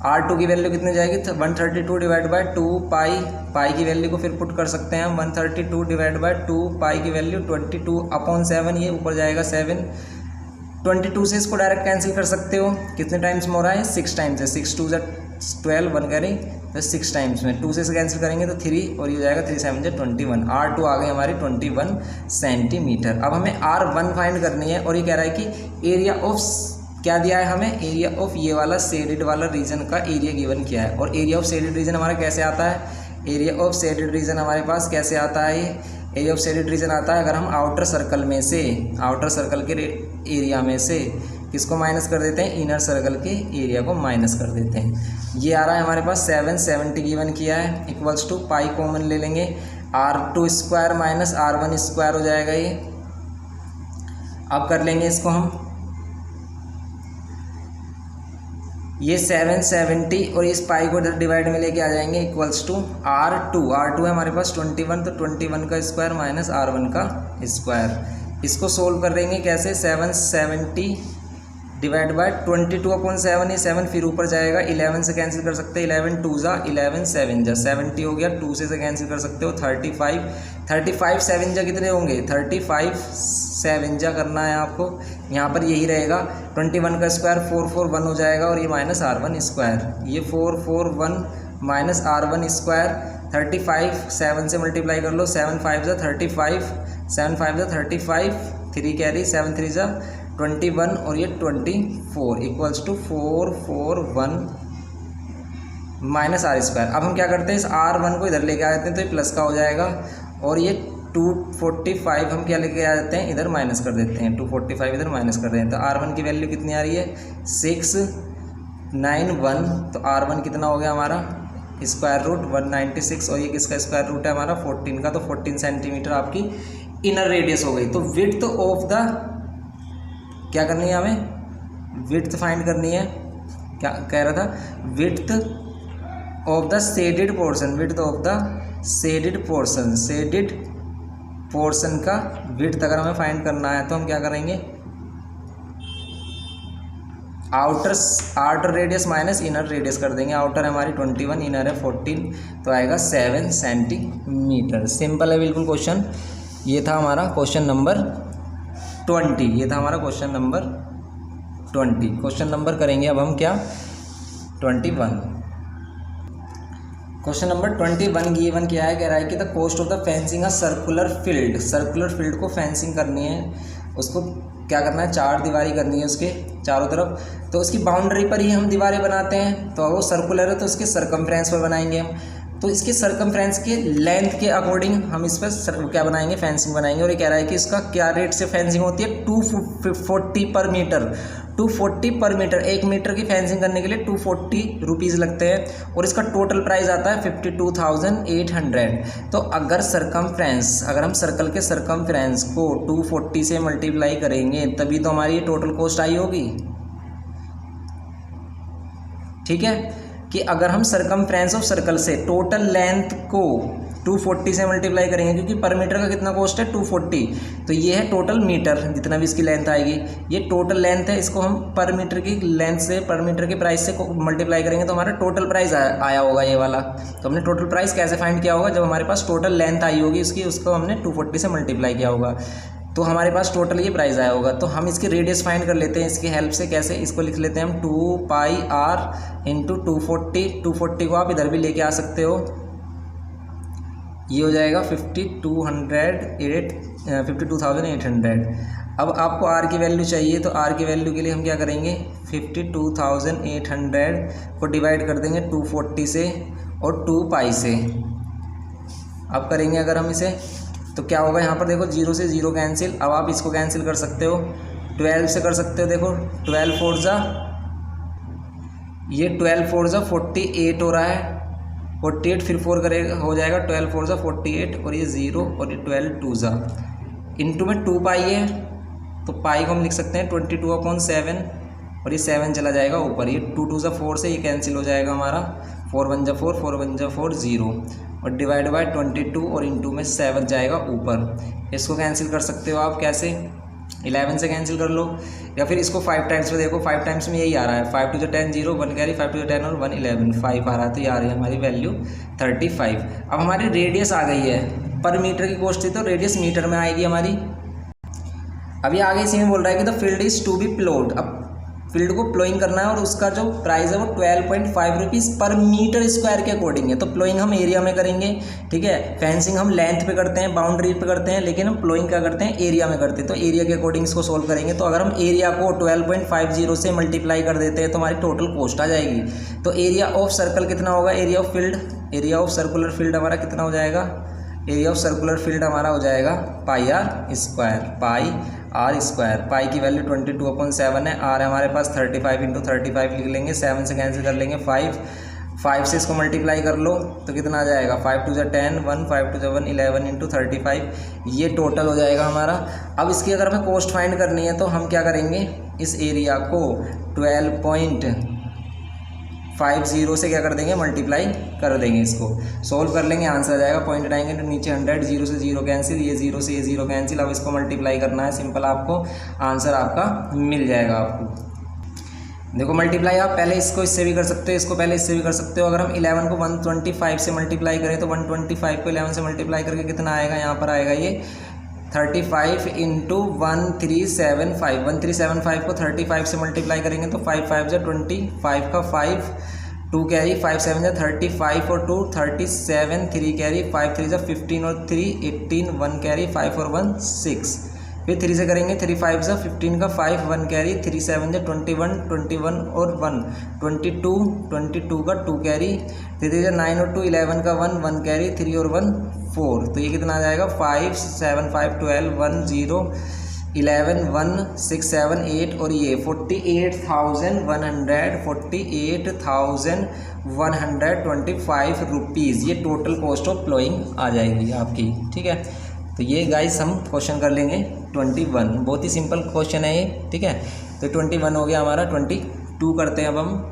R2 की वैल्यू कितनी जाएगी 132 डिवाइड बाय 2 पाई, पाई की वैल्यू को फिर पुट कर सकते हैं हम 132 डिवाइड बाय 2 पाई की वैल्यू 22/7, ये ऊपर जाएगा 7 22 से इसको डायरेक्ट कैंसिल कर सकते हो। कितने टाइम्स में हो रहा है? 6 टाइम्स है। 6 2 12, 1 करें तो 6 टाइम्स में 2 से कैंसिल करेंगे तो 3 और ये हो जाएगा 3 7 21। R2 आ गई हमारी 21 सेंटीमीटर। अब हमें R1 फाइंड करनी है और ये कह रहा है कि एरिया ऑफ, क्या दिया है हमें? एरिया ऑफ ये वाला शेडेड वाला रीजन का एरिया गिवन किया है। और एरिया ऑफ शेडेड रीजन हमारा कैसे आता है? एरिया ऑफ शेडेड रीजन हमारे पास कैसे आता है? एरिया ऑफ शेडेड रीजन आता है अगर हम आउटर सर्कल में से, आउटर सर्कल के एरिया में से किसको माइनस कर देते हैं? इनर सर्कल के एरिया को माइनस कर देते हैं। ये आ रहा है हमारे पास 770 गिवन किया है, इक्वल्स टू पाई कॉमन ले लेंगे, R2 square minus R1 square हो जाएगा ये। अब कर लेंगे इसको हम, ये 770 और इस पाई को इधर डिवाइड में लेके आ जाएंगे, इक्वल्स टू R2 है हमारे पास 21, तो 21 का स्क्वायर माइनस R1 का स्क्वायर। इसको सोल्व कर देंगे कैसे? 770 डिवाइड बाय 22/7, ये 7 फिर ऊपर जाएगा, 11 से कैंसिल कर सकते हैं, 11 2 जा 11 7 जा 70 हो गया, 2 से कैंसिल कर सकते हो 35 7 जा कितने होंगे? 35 7 जा करना है आपको, यहाँ पर यही रहेगा। 21 का स्क्वायर 441 हो जाएगा और ये माइनस R1 स्क्वायर, ये 441 माइनस R1 स्क्वायर। 35 7 से मल्टीप्लाई कर लो, 7 5 जा 35, 7 5 जा 35, 3 कैरी 7 3 जा 21 और ये 24 equals to 441 minus R square. अब हम क्या करते हैं? इस R1 को इधर लेके आ जाते हैं तो ये प्लस का हो जाएगा और ये 245 हम क्या लेके आ जाते हैं? इधर माइनस कर देते हैं, 245 इधर माइनस कर देते हैं। तो R1 की वैल्यू कितनी आ रही है? 691। तो R1 कितना हो गया हमारा? स्क्वायर रूट 196 और ये किसका स्क्वायर रूट है हमारा? 14 का। तो 14 सेंटीमीटर आपकी इनर रेडियस हो गई। तो विड्थ ऑफ द, क्या करनी है हमें? विड्थ फाइंड करनी है। क्या कह रहा था? Width of the shaded portion, width of the shaded portion, shaded portion का विड्थ अगर हमें फाइंड करना है तो हम क्या करेंगे? Outer radius minus inner radius कर देंगे। आउटर है हमारी 21, इनर है 14, तो आएगा 7 सेंटीमीटर। सिंपल है बिल्कुल क्वेश्चन। ये था हमारा क्वेश्चन नंबर 20, ये था हमारा क्वेश्चन नंबर 20। क्वेश्चन नंबर करेंगे अब हम क्या? 21। क्वेश्चन नंबर 21 गिवन क्या है? कह रहा है कि the cost of the fencing a circular field, circular field को फेंसिंग करनी है, उसको क्या करना है? 4 दीवारी करनी है उसके चारों तरफ। तो उसकी बाउंड्री पर ही हम दीवारें बनाते हैं, तो वो सर्कुलर है तो उसके सरकमफ्रेंस पर बनाएंगे हम। तो इसके सरकमफ्रेंस के लेंथ के अकॉर्डिंग हम इस पर क्या बनाएंगे? फेंसिंग बनाएंगे। और ये कह रहा है कि इसका क्या रेट से फेंसिंग होती है? 240 पर मीटर, 240 पर मीटर। 1 मीटर की फेंसिंग करने के लिए 240 रुपीज़ लगते हैं और इसका टोटल प्राइस आता है 52,800। तो अगर सरकमफ्रेंस, अगर हम सर्कल के सरकमफ्रेंस को 240 से मल्टीप्लाई करेंगे तभी तो हमारी ये टोटल कॉस्ट आई होगी। ठीक है, कि अगर हम सरकमफ्रेंस ऑफ सर्कल से टोटल लेंथ को 240 से मल्टीप्लाई करेंगे, क्योंकि पर मीटर का कितना कॉस्ट है? 240, तो ये है टोटल मीटर जितना भी इसकी लेंथ आएगी, ये टोटल लेंथ है। इसको हम पर मीटर की लेंथ से, पर मीटर के प्राइस से मल्टीप्लाई करेंगे तो हमारा टोटल प्राइस आया होगा ये वाला। तो हमने टोटल प्राइस कैसे फाइंड किया होगा? जब हमारे पास टोटल लेंथ आई होगी उसकी, उसको हमने 240 से मल्टीप्लाई किया होगा तो हमारे पास टोटल ये प्राइस आया होगा। तो हम इसकी रेडियस फाइंड कर लेते हैं इसकी हेल्प से। कैसे? इसको लिख लेते हैं हम 2πr इंटू 240। 240 को आप इधर भी लेके आ सकते हो, ये हो जाएगा 52,800। अब आपको r की वैल्यू चाहिए, तो r की वैल्यू के लिए हम क्या करेंगे? 52,800 को डिवाइड कर देंगे 240 से और 2π से। अब करेंगे अगर हम इसे तो क्या होगा? यहाँ पर देखो 0 से 0 कैंसिल। अब आप इसको कैंसिल कर सकते हो, 12 से कर सकते हो। देखो 12 4 जा, ये 12 4 जा 48 हो रहा है, 48 फिर 4 करेगा हो जाएगा 12 4 जा 48 और ये 0 और ये 12 2 जा इंटू में 2π है, तो पाई को हम लिख सकते हैं 22/7 और ये 7 चला जाएगा ऊपर, ये 2 2 जा 4 से ये कैंसिल हो जाएगा हमारा, 4 1 जा 4, 4 1 जा 4 0 और डिवाइड बाय 22 और इंटू में 7 जाएगा ऊपर। इसको कैंसिल कर सकते हो आप कैसे? 11 से कैंसिल कर लो, या फिर इसको 5 टाइम्स में देखो, 5 टाइम्स में यही आ रहा है, 5 2 10 0 1 कैरी, 5 2 10 और 1 11 5 आ रहा है, तो ये आ रही है हमारी वैल्यू 35। अब हमारी रेडियस आ गई है, पर मीटर की कॉस्ट थी तो रेडियस मीटर में आएगी हमारी। अभी आगे इसी में बोल रहा है कि the field is to be ploughed. अब फील्ड को प्लोइंग करना है और उसका जो प्राइस है वो 12.5 रुपीज़ पर मीटर स्क्वायर के अकॉर्डिंग है। तो प्लोइंग हम एरिया में करेंगे, ठीक है। फेंसिंग हम लेंथ पे करते हैं, बाउंड्री पे करते हैं, लेकिन हम प्लोइंग क्या करते हैं, एरिया में करते हैं। तो एरिया के अकॉर्डिंग इसको सोल्व करेंगे। तो अगर हम एरिया को 12.50 से मल्टीप्लाई कर देते हैं तो हमारी टोटल कॉस्ट आ जाएगी। तो एरिया ऑफ सर्कल कितना होगा, area of field, area of circular field हमारा कितना हो जाएगा, एरिया ऑफ सर्कुलर फील्ड हमारा हो जाएगा pi R square, pi R square. Pi की वैल्यू 22/7 है, आर हमारे पास 35 × 35 लिख लेंगे, 7 से कैंसिल कर लेंगे, 5 से इसको मल्टीप्लाई कर लो तो कितना आ जाएगा, 5 2 10, 1 5 2 1 11 × 35, ये टोटल हो जाएगा हमारा। अब इसकी अगर हमें कॉस्ट फाइंड करनी है तो हम क्या करेंगे, इस एरिया को 12.50 से क्या कर देंगे, मल्टीप्लाई कर देंगे, इसको सोल्व कर लेंगे, आंसर आ जाएगा। पॉइंट डालेंगे तो नीचे 100, 0 से 0 कैंसिल, ये 0 से ये 0 कैंसिल। अब इसको मल्टीप्लाई करना है, सिंपल, आपको आंसर आपका मिल जाएगा। आपको देखो मल्टीप्लाई आप पहले इसको इससे भी कर सकते हो, इसको पहले इससे भी कर सकते हो। अगर हम 11 को 125 से मल्टीप्लाई करें तो 125 को 11 से मल्टीप्लाई करके कितना आएगा, यहाँ पर आएगा ये 35 × 1375। 1375 को 35 से मल्टीप्लाई करेंगे तो 5 5 जा 25 का 5 2 कैरी, 5 7 जा 35 और 2 37, 3 कैरी, 5 3 जा 15 और 3 18, 1 कैरी, 5 और 1 6। फिर 3 से करेंगे, 3 5 जा 15 का 5, 1 कैरी, 3 7 जा 21 21 और 1 22, 22 का 2 कैरी, 3 जा 9 और 2 11 का 1 1 कैरी, 3 और 1 4। तो ये कितना आ जाएगा, 5 7 5 12 1 0 11 1 6 7 8 और ये 48,125 रुपीज़, ये टोटल कॉस्ट ऑफ प्लोइंग आ जाएगी आपकी, ठीक है। तो ये गाइस हम क्वेश्चन कर लेंगे 21, बहुत ही सिंपल क्वेश्चन है ये, ठीक है। तो 21 हो गया हमारा। 22 करते हैं अब हम।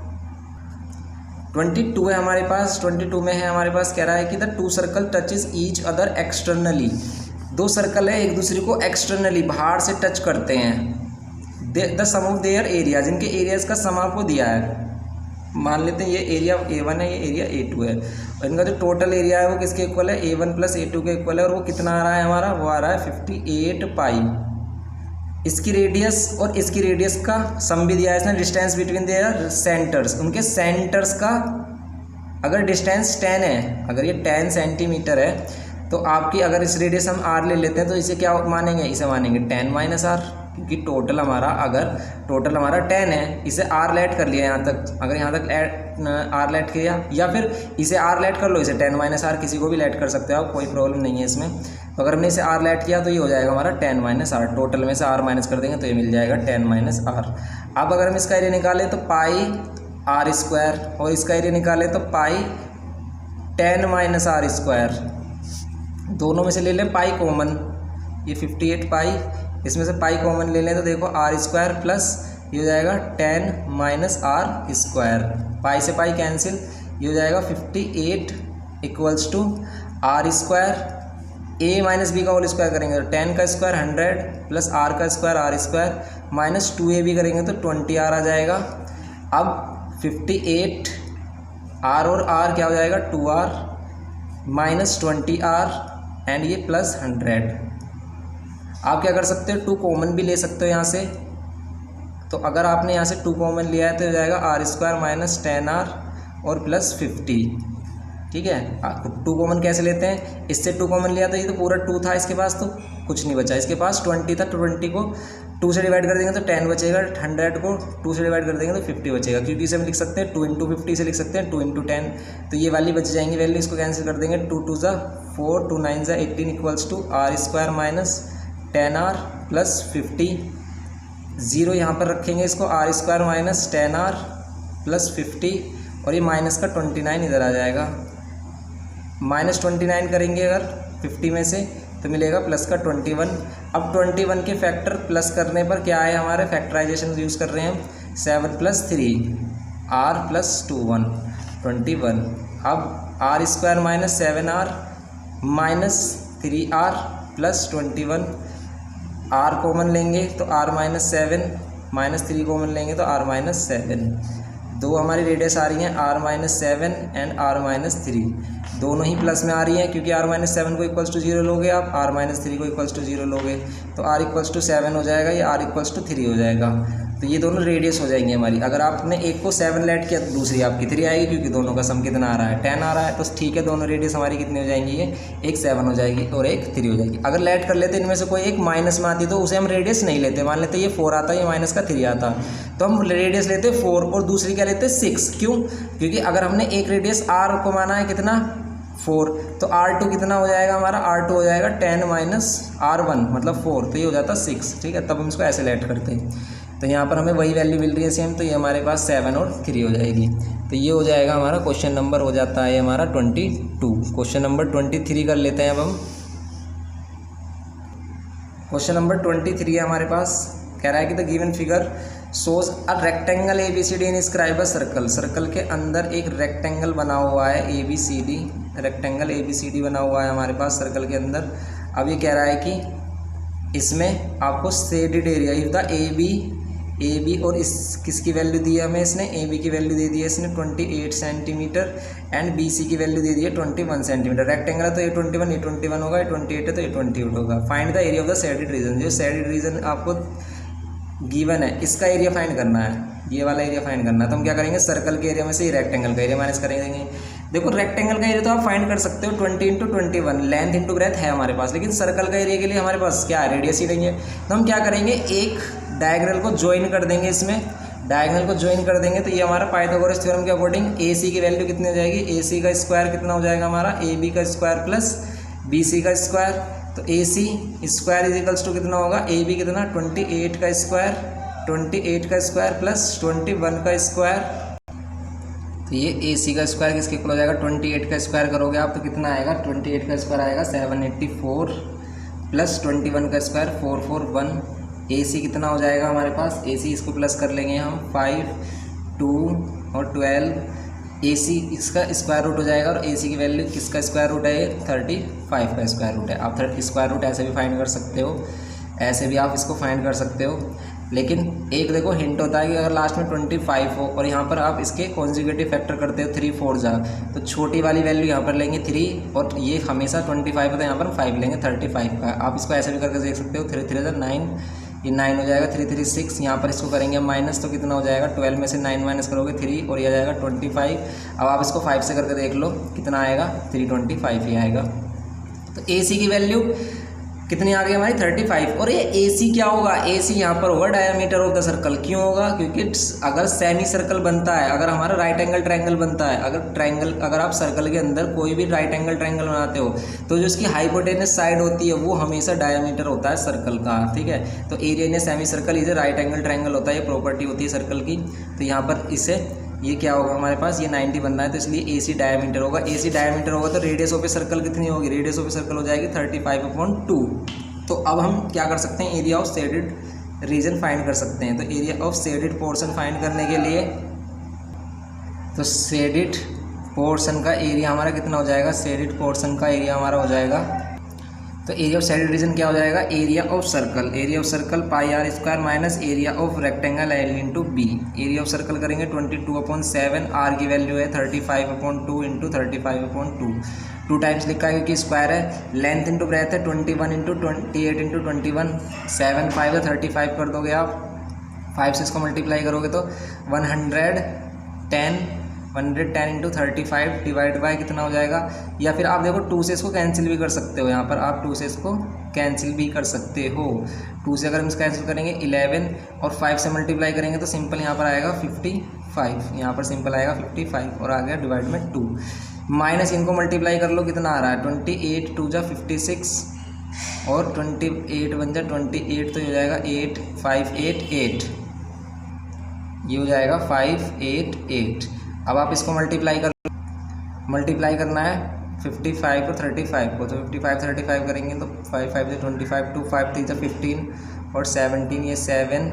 22 है हमारे पास। 22 में है हमारे पास, कह रहा है कि the two circle touches each other externally. दो सर्कल है, एक दूसरे को एक्सटर्नली बाहर से टच करते हैं। The sum of their areas, इनके एरियाज का सम आपको दिया है। मान लेते हैं ये एरिया A1 है, ये एरिया A2 है, और इनका जो टोटल एरिया है वो किसके इक्वल है, A1 + A2 के इक्वल है। और वो कितना आ रहा है हमारा, वो आ रहा है 58 पाई। इसकी रेडियस और इसकी रेडियस का सम भी दिया है इसने, डिस्टेंस बिटवीन देयर सेंटर्स, उनके सेंटर्स का अगर डिस्टेंस 10 है, अगर ये 10 सेंटीमीटर है तो आपकी अगर इस रेडियस हम r ले लेते हैं तो इसे क्या मानेंगे, इसे मानेंगे 10 - r, क्योंकि टोटल हमारा 10 है, इसे r लेट कर लिया यहाँ तक, अगर यहाँ तक r लेट किया, या फिर इसे r लेट कर लो, इसे 10 - r, किसी को भी लेट कर सकते हो आप, कोई प्रॉब्लम नहीं है इसमें। तो अगर हमने इसे r लेट किया तो ये हो जाएगा हमारा 10 - r, टोटल में से r माइनस कर देंगे तो ये मिल जाएगा 10 - r। अब अगर हम इसका एरिया निकालें तो पाई r स्क्वायर, और इसका एरिया निकालें तो पाई 10 - r स्क्वायर। दोनों में से ले लें पाई कॉमन, ये 58 पाई, इसमें से पाई कॉमन ले लें तो देखो r स्क्वायर प्लस ये हो जाएगा 10 - r स्क्वायर, पाई से पाई कैंसिल, ये हो जाएगा 58 = r स्क्वायर, a - b का होल स्क्वायर करेंगे तो 10 का स्क्वायर 100 प्लस r का square r square minus 2ab करेंगे तो 20r आ जाएगा। अब 58 r और r क्या हो जाएगा, 2r माइनस 20r एंड ये प्लस 100। आप क्या कर सकते हो, 2 कॉमन भी ले सकते हो यहाँ से। तो अगर आपने यहाँ से 2 कॉमन लिया है तो हो जाएगा r स्क्वायर माइनस 10r और प्लस 50, ठीक है। 2 कॉमन कैसे लेते हैं, इससे 2 कॉमन लिया तो ये तो पूरा 2 था इसके पास, तो कुछ नहीं बचा, इसके पास 20 था, तो 20 को 2 से डिवाइड कर देंगे तो 10 बचेगा, 100 को 2 से डिवाइड कर देंगे तो 50 बचेगा, क्योंकि इसे हम लिख सकते हैं 2 × 50 से लिख सकते हैं 2 × 10, तो ये वाली बच जाएंगी वैल्यू, इसको कैंसिल कर देंगे, 2 2 = 4, 2 9 = 18 = r square minus 10r plus 50, 0 यहाँ पर रखेंगे इसको, r square minus 10r plus 50, और ये माइनस का 29 इधर आ जाएगा, -29 करेंगे अगर 50 में से तो मिलेगा प्लस का 21। अब 21 के फैक्टर प्लस करने पर क्या है, हमारे फैक्टराइजेशन यूज़ कर रहे हैं हम, 7 + 3 r + 2 1 21। अब r square minus 7r minus 3r plus 21, r common लेंगे तो r - 7 माइनस 3 कॉमन लेंगे तो r - 7, दो हमारी रेडियस आ रही हैं r - 7 एंड r - 3, दोनों ही प्लस में आ रही हैं, क्योंकि r-7 को इक्वल्स टू 0 लोगे आप, r-3 को इक्वल्स टू 0 लोगे तो r इक्वल्स टू 7 हो जाएगा, या r इक्वल्स टू 3 हो जाएगा। तो ये दोनों रेडियस हो जाएंगी हमारी। अगर आपने एक को 7 लेट किया तो दूसरी आपकी 3 आएगी, क्योंकि दोनों का सम कितना आ रहा है 10 आ रहा है। तो ठीक है, दोनों रेडियस हमारी कितनी हो जाएंगी, ये एक 7 हो जाएगी और एक 3 हो जाएगी। अगर लेट कर लेते इनमें से कोई एक माइनस में आती तो उसे हम रेडियस नहीं लेते। मान लेते ये 4 आता, ये माइनस का 3 आता, तो हम रेडियस लेते 4 और दूसरी क्या लेते 6। क्यों? क्योंकि अगर हमने एक रेडियस r को माना है कितना 4, तो r2 कितना हो जाएगा हमारा, r2 हो जाएगा 10 माइनस r1 मतलब 4, तो ये हो जाता 6। ठीक है, तब हम इसको ऐसे लेट करते हैं। तो यहाँ पर हमें वही वैल्यू मिल रही है सेम, तो ये हमारे पास 7 और 3 हो जाएगी। तो ये हो जाएगा हमारा क्वेश्चन नंबर हो जाता है हमारा 22। क्वेश्चन नंबर 23 कर लेते हैं अब हम। क्वेश्चन नंबर 23 है हमारे पास, कह रहा है कि the given figure shows a rectangle ABCD in scribe a circle. Circle के अंदर एक रेक्टेंगल बना हुआ है ABCD, रेक्टेंगल ABCD बना हुआ है हमारे पास सर्कल के अंदर। अब ये कह रहा है कि इसमें आपको shaded area if the AB और इस किसकी वैल्यू दी है हमें, इसने AB की वैल्यू दे दी है इसने 28 सेंटीमीटर एंड BC की वैल्यू दे दी है 21 सेंटीमीटर। रेक्टेंगल है तो ये 21 होगा, ये 28 है तो ये 28 होगा। Find the area of the shaded region. जो शेडेड रीजन आपको गिवन है इसका एरिया फाइंड करना है, ये वाला एरिया फाइंड करना है। तो हम क्या करेंगे, सर्कल के एरिया में से ये रेक्टेंगल का एरिया माइनस करेंगे। देखो रेक्टेंगल का एरिया तो आप फाइंड कर सकते हो 20 × 21, लेंथ इंटू ब्रेथ है हमारे पास, लेकिन सर्कल का एरिया के लिए हमारे पास क्या है, रेडियस ही नहीं है। तो हम क्या करेंगे, एक डायगोनल को ज्वाइन कर देंगे, इसमें डायगोनल को ज्वाइन कर देंगे तो ये हमारा पाइथागोरस थ्योरम के अकॉर्डिंग AC की वैल्यू कितनी हो जाएगी, AC का स्क्वायर कितना हो जाएगा हमारा, AB का स्क्वायर प्लस BC का स्क्वायर। तो AC square is equals to कितना होगा, AB कितना 28 का स्क्वायर, 28 का स्क्वायर प्लस 21 का स्क्वायर। तो ये AC का स्क्वायर किसके इक्वल हो जाएगा, 28 का स्क्वायर करोगे आप तो कितना आएगा, 28 का स्क्वायर आएगा 784 प्लस 21 का स्क्वायर 441। AC कितना हो जाएगा हमारे पास, AC इसको प्लस कर लेंगे हम 5, 2 और 12। AC इसका स्क्वायर रूट हो जाएगा और AC की वैल्यू किसका स्क्वायर रूट है, 35 का स्क्वायर रूट है। आप 30 स्क्वायर रूट ऐसे भी फाइंड कर सकते हो, ऐसे भी आप इसको फाइंड कर सकते हो। लेकिन एक देखो हिंट होता है कि अगर लास्ट में 25 हो और यहाँ पर आप इसके कॉन्जुगेटिव फैक्टर करते हो 3, 4 जा, तो छोटी वाली वैल्यू यहाँ पर लेंगे 3 और ये हमेशा 25 होता है, यहाँ पर 5 लेंगे 35 का। आप इसको ऐसे भी करके देख सकते हो, 3 3 9, ये 9 हो जाएगा, 3 3 6। यहाँ पर इसको करेंगे माइनस तो कितना हो जाएगा, 12 में से 9 माइनस करोगे 3 और ये आ जाएगा 25। अब आप इसको 5 से करके देख लो कितना आएगा, 325 ही आएगा। तो AC की वैल्यू कितनी आ गई हमारी 35। और ये AC क्या होगा, AC यहाँ पर होगा डायमीटर ऑफ द सर्कल। क्यों होगा, क्योंकि अगर सेमी सर्कल बनता है, अगर हमारा राइट एंगल ट्रायंगल बनता है, अगर आप सर्कल के अंदर कोई भी राइट एंगल ट्रायंगल बनाते हो तो जो उसकी हाइपोटेनस साइड होती है वो हमेशा डायमीटर होता है सर्कल का। ठीक है, तो एरिया इन सेमी सर्कल इसे राइट एंगल ट्रायंगल होता है, ये प्रॉपर्टी होती है सर्कल की। तो यहाँ पर इसे ये क्या होगा हमारे पास, ये 90 बनना है तो इसलिए AC डायमीटर होगा। AC डायमीटर होगा तो रेडियस ऑफ ए सर्कल कितनी होगी, रेडियस ऑफ ए सर्कल हो जाएगी 35/2। तो अब हम क्या कर सकते हैं, area of shaded region find कर सकते हैं। तो area of shaded portion find करने के लिए तो शेडेड पोर्शन का एरिया हमारा कितना हो जाएगा, शेडेड पोर्शन का एरिया हमारा हो जाएगा, तो एरिया ऑफ शेडेड रीजन क्या हो जाएगा, area of circle πr² minus area of rectangle L into B। Area of circle करेंगे 22/7, R की वैल्यू है 35/2 इंटू 35/2, 2 टाइम्स लिखा है क्योंकि स्क्वायर है। लेंथ इंटू ब्रेथ है 21 इंटू 28 इंटू 21, 7 5 है 35 कर दोगे आप, 5 से इसको मल्टीप्लाई करोगे तो 110 इंटू 35 डिवाइड बाय कितना हो जाएगा। या फिर आप देखो 2 से इसको कैंसिल भी कर सकते हो, यहाँ पर आप 2 से इसको कैंसिल भी कर सकते हो। 2 से अगर हम इसको कैंसिल करेंगे 11 और 5 से मल्टीप्लाई करेंगे तो सिंपल यहाँ पर आएगा 55, यहाँ पर सिंपल आएगा 55 और आ गया डिवाइड में 2। माइनस इनको मल्टीप्लाई कर लो कितना आ रहा है, 28 2 जा 56 और 28 1 जा 28, तो ये हो जाएगा 8588, ये हो जाएगा 588। अब आप इसको मल्टीप्लाई करना है 55 और 35 को, तो 55 35 करेंगे तो 5 5 से 25, 2 5 3 से 15 और 17, ये 7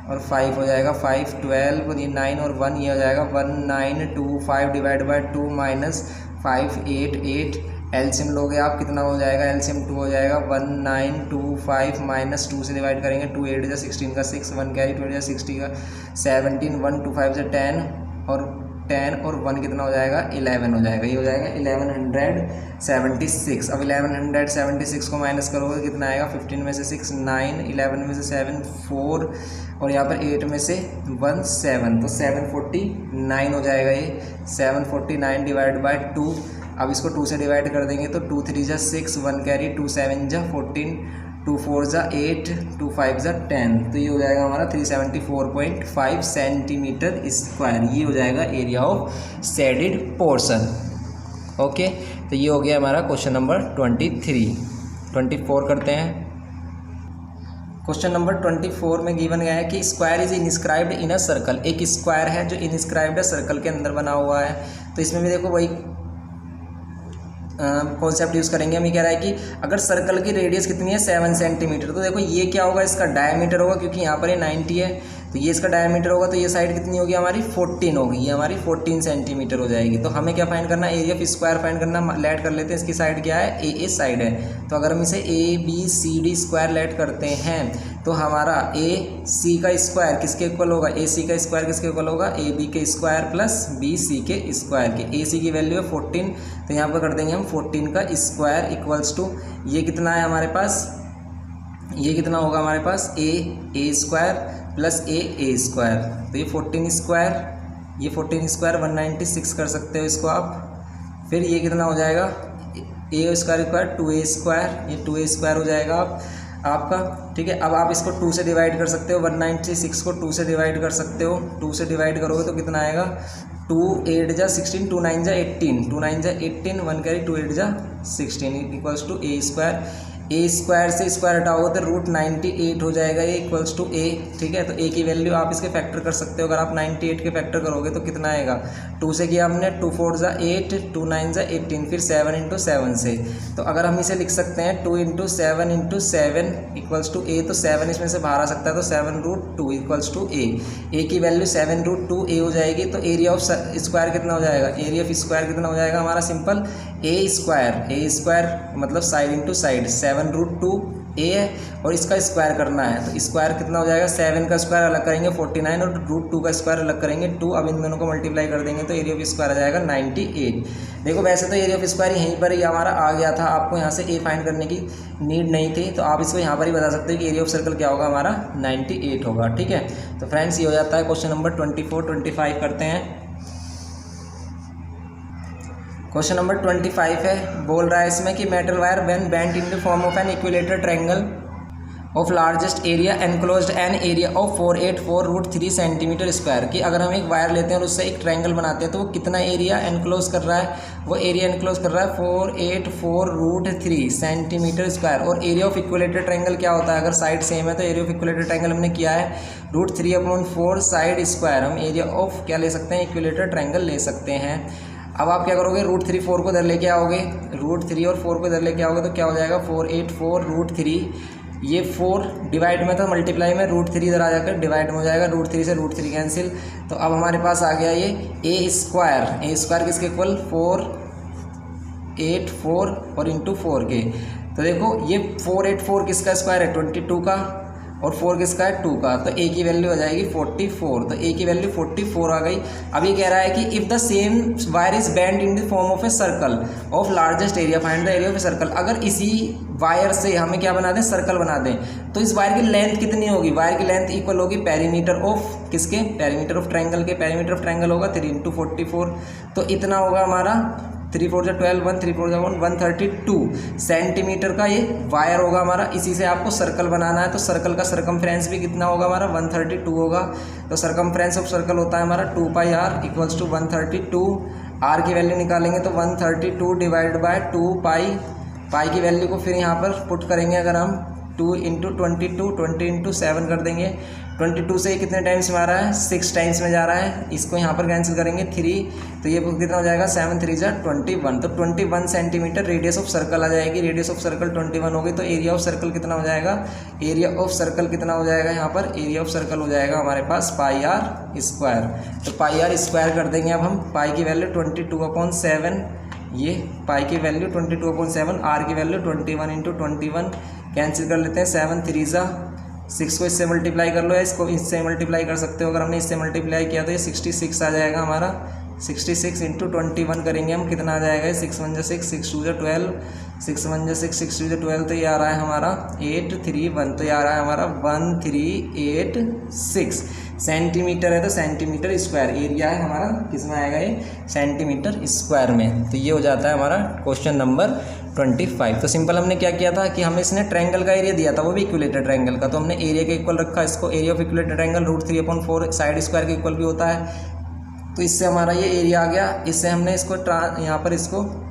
और 5 हो जाएगा 5 12 और ये 9 और 1, ये हो जाएगा 1925 डिवाइड बाय 2 माइनस 588। एलसीएम लोगे आप कितना हो जाएगा, एलसीएम 2 हो जाएगा 1925 माइनस 2 से डिवाइड करेंगे, 2 8 जा 16 का 6, 1 कैरी 20 जा 60 का 17, 1 2 5 जा 10 और 10 और 1 कितना हो जाएगा 11 हो जाएगा, ये हो जाएगा 1176। अब 1176 को माइनस करोगे कितना आएगा, 15 में से 6 9, 11 में से 7 4 और यहाँ पर 8 में से 1 7, तो 749 हो जाएगा ये। 749 डिवाइड बाय 2, अब इसको 2 से डिवाइड कर देंगे तो 2 3 जा 6, 1 कैरी, 2 7 जा 14, 2 4 जा 8, 2 5 जा 10, तो ये हो जाएगा हमारा 374.5 सेंटीमीटर स्क्वायर। ये हो जाएगा area of shaded portion. Okay, तो ये हो गया हमारा क्वेश्चन नंबर 23। 24 करते हैं। क्वेश्चन नंबर 24 में गिवन गया है कि square is inscribed in a circle. एक स्क्वायर है जो इनस्क्राइब्ड है, सर्कल के अंदर बना हुआ है। तो इसमें भी देखो वही कॉन्सेप्ट यूज़ करेंगे। हमें कह रहा है कि अगर सर्कल की रेडियस कितनी है 7 सेंटीमीटर, तो देखो ये क्या होगा, इसका डायमीटर होगा, क्योंकि यहाँ पर ये 90 है तो ये इसका डायमीटर होगा, तो ये साइड कितनी होगी हमारी 14 होगी, ये हमारी 14 सेंटीमीटर हो जाएगी। तो हमें क्या फाइंड करना है, एरिया ऑफ स्क्वायर फाइंड करना। लेट कर लेते हैं, इसकी साइड क्या है ए साइड है, तो अगर हम इसे ABCD स्क्वायर लेट करते हैं तो हमारा AC का स्क्वायर किसके इक्वल होगा, AC का स्क्वायर किसके इक्वल होगा, AB के स्क्वायर प्लस BC के स्क्वायर के। AC की वैल्यू है 14, तो यहाँ पर कर देंगे हम 14 का स्क्वायर इक्वल्स टू ये कितना है हमारे पास, ये कितना होगा हमारे पास A square plus A square, तो ये 14 स्क्वायर, ये 14 स्क्वायर 196 कर सकते हो इसको आप। फिर ये कितना हो जाएगा A square equal 2A square, ये 2A स्क्वायर हो जाएगा आपका। ठीक है, अब आप इसको 2 से डिवाइड कर सकते हो, 196 को 2 से डिवाइड कर सकते हो। 2 से डिवाइड करोगे तो कितना आएगा, 2 8 जा 16, 2 9 जा 18, 2 9 जा 18, 1 कैरी 2 8 जा 16 equals to A square. A square से स्क्वायर हटाओगे तो √98 हो जाएगा, ये इक्वल्स टू A। ठीक है, तो A की वैल्यू आप इसके फैक्टर कर सकते हो। अगर आप 98 के फैक्टर करोगे तो कितना आएगा, 2 से किया हमने, 2 4 जा 8, 2 9 जा 18, फिर 7 × 7 से। तो अगर हम इसे लिख सकते हैं 2 × 7 × 7 इक्वल्स टू A, तो 7 इसमें से बाहर आ सकता है, तो 7√2 इक्वल्स टू A। A की वैल्यू 7√2 A हो जाएगी। तो एरिया ऑफ स्क्वायर कितना हो जाएगा, एरिया ऑफ स्क्वायर कितना हो जाएगा हमारा, सिंपल A स्क्वायर मतलब साइड इंटू साइड, 7√2 A है और इसका स्क्वायर करना है, तो स्क्वायर कितना हो जाएगा, 7 का स्क्वायर अलग करेंगे 49 और √2 का स्क्वायर अलग करेंगे 2। अब इन दोनों को मल्टीप्लाई कर देंगे तो एरिया ऑफ स्क्वायर आ जाएगा 98। देखो वैसे तो एरिया ऑफ स्क्वायर यहीं पर ही हमारा आ गया था, आपको यहाँ से A फाइंड करने की नीड नहीं थी, तो आप इसको यहाँ पर ही बता सकते हो कि एरिया ऑफ सर्कल क्या होगा हमारा 98 होगा। ठीक है, तो फ्रेंड्स ये हो जाता है क्वेश्चन नंबर 24। 25 करते हैं। क्वेश्चन नंबर 25 है, बोल रहा है इसमें कि metal wire when bent in the form of an equilateral triangle of largest area enclosed an area of 484√3 centimetre square. कि अगर हम एक वायर लेते हैं और उससे एक ट्रायंगल बनाते हैं तो वो कितना एरिया एनक्लोज कर रहा है, वो एरिया एनक्लोज कर रहा है 484√3 सेंटीमीटर स्क्वायर। और एरिया ऑफ इक्विलेटरल ट्रायंगल क्या होता है, अगर साइड सेम है तो एरिया ऑफ इक्विलेटरल ट्रायंगल हमने किया है √3/4 साइड स्क्वायर। हम एरिया ऑफ क्या ले सकते हैं, इक्विलेटरल ट्रायंगल ले सकते हैं। अब आप क्या करोगे, √3 4 को इधर लेके आओगे, √3 और 4 को इधर लेके आओगे तो क्या हो जाएगा 484√3, ये 4 डिवाइड में था मल्टीप्लाई में, √3 इधर आ जाकर डिवाइड में हो जाएगा, √3 से √3 कैंसिल। तो अब हमारे पास आ गया ये A स्क्वायर किसके इक्वल 484 और इंटू 4 के। तो देखो ये 484 किसका स्क्वायर है 22 का और 4 किसका है 2 का, तो A की वैल्यू आ जाएगी 44। तो A की वैल्यू 44 आ गई। अब ये कह रहा है कि if the same wire is bend in the form of a circle of largest area, find the area of a circle. अगर इसी वायर से हमें क्या बना दें, सर्कल बना दें, तो इस वायर की लेंथ कितनी होगी, वायर की लेंथ इक्वल होगी पेरीमीटर ऑफ किसके, पेरीमीटर ऑफ ट्रायंगल के। पेरीमीटर ऑफ ट्रायंगल होगा 3 × 44, तो इतना होगा हमारा 3 4 12 1 3 4 1 132 सेंटीमीटर का ये वायर होगा हमारा। इसी से आपको सर्कल बनाना है, तो सर्कल का सरकमफ्रेंस भी कितना होगा हमारा 132 होगा। तो सरकमफ्रेंस ऑफ सर्कल होता है हमारा 2πr इक्वल्स टू 132। r की वैल्यू निकालेंगे तो 132 डिवाइड बाय 2π, पाई की वैल्यू को फिर यहाँ पर पुट करेंगे, अगर हम 2 × 22 20 × 7 कर देंगे। 22 से कितने टाइम्स में आ रहा है 6 टाइम्स में जा रहा है, इसको यहाँ पर कैंसिल करेंगे 3, तो ये कितना हो जाएगा 7 3 जा 21। तो 21 सेंटीमीटर रेडियस ऑफ सर्कल आ जाएगी। रेडियस ऑफ सर्कल 21 होगी, तो एरिया ऑफ सर्कल कितना हो जाएगा, एरिया ऑफ सर्कल कितना हो जाएगा, यहाँ पर एरिया ऑफ सर्कल हो जाएगा हमारे पास πr²। तो πr² कर देंगे अब हम। पाई की वैल्यू 22/7, ये पाई की वैल्यू 22/7, आर की वैल्यू 21 × 21 कैंसिल कर लेते हैं। 7 3 जा 6 को इससे मल्टीप्लाई कर लो, या इसको इससे मल्टीप्लाई कर सकते हो। अगर हमने इससे मल्टीप्लाई किया तो ये 66 आ जाएगा हमारा 66 इंटू 21 करेंगे हम, कितना आ जाएगा, 6 1 6, 6 2 12, 6 1 6, 6 2 12, तो ये आ रहा है हमारा 831, तो ये आ रहा है हमारा 1386 सेंटीमीटर है, तो सेंटीमीटर स्क्वायर एरिया है हमारा, किसमें आएगा ये, सेंटीमीटर स्क्वायर में। तो ये हो जाता है हमारा क्वेश्चन नंबर 25। तो सिंपल हमने क्या किया था कि हमें इसने ट्रायंगल का एरिया दिया था, वो भी इक्विलेटरल ट्रायंगल का, तो हमने एरिया के इक्वल रखा इसको, area of equilateral triangle √3/4 side square के इक्वल भी होता है, तो इससे हमारा ये एरिया आ गया। इससे हमने इसको यहाँ पर इसको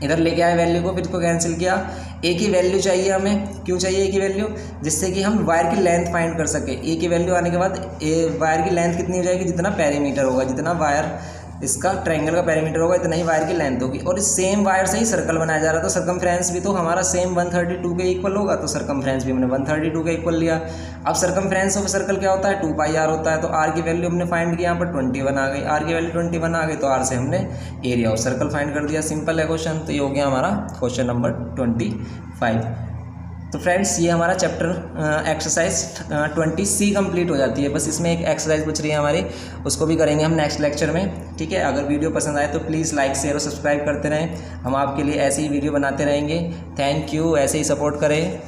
इधर लेके आए वैल्यू को, फिर इसको कैंसिल किया। ए की वैल्यू चाहिए हमें, क्यों चाहिए ए की वैल्यू, जिससे कि हम वायर की लेंथ फाइंड कर सके। ए की वैल्यू आने के बाद वायर की लेंथ कितनी हो जाएगी, जितना पेरीमीटर होगा, जितना वायर इसका ट्रायंगल का पेरीमीटर होगा, इतना ही वायर की लेंथ होगी। और इस सेम वायर से ही सर्कल बनाया जा रहा है, तो सरकमफ्रेंस भी तो हमारा सेम 132 के इक्वल होगा, तो सरकमफ्रेंस भी हमने 132 के इक्वल लिया। अब सरकमफ्रेंस ऑफ सर्कल क्या होता है, 2πr होता है, तो r की वैल्यू हमने फाइंड किया, यहाँ पर 21 आ गई, r की वैल्यू 21 आ गई, तो r से हमने एरिया ऑफ सर्कल फाइंड कर दिया। सिंपल है क्वेश्चन। तो ये हो गया हमारा क्वेश्चन नंबर 25। तो फ्रेंड्स, ये हमारा चैप्टर एक्सरसाइज 20C कंप्लीट हो जाती है। बस इसमें एक एक्सरसाइज बच रही है हमारी, उसको भी करेंगे हम नेक्स्ट लेक्चर में, ठीक है। अगर वीडियो पसंद आए तो प्लीज़ लाइक शेयर और सब्सक्राइब करते रहें, हम आपके लिए ऐसे ही वीडियो बनाते रहेंगे। थैंक यू, ऐसे ही सपोर्ट करें।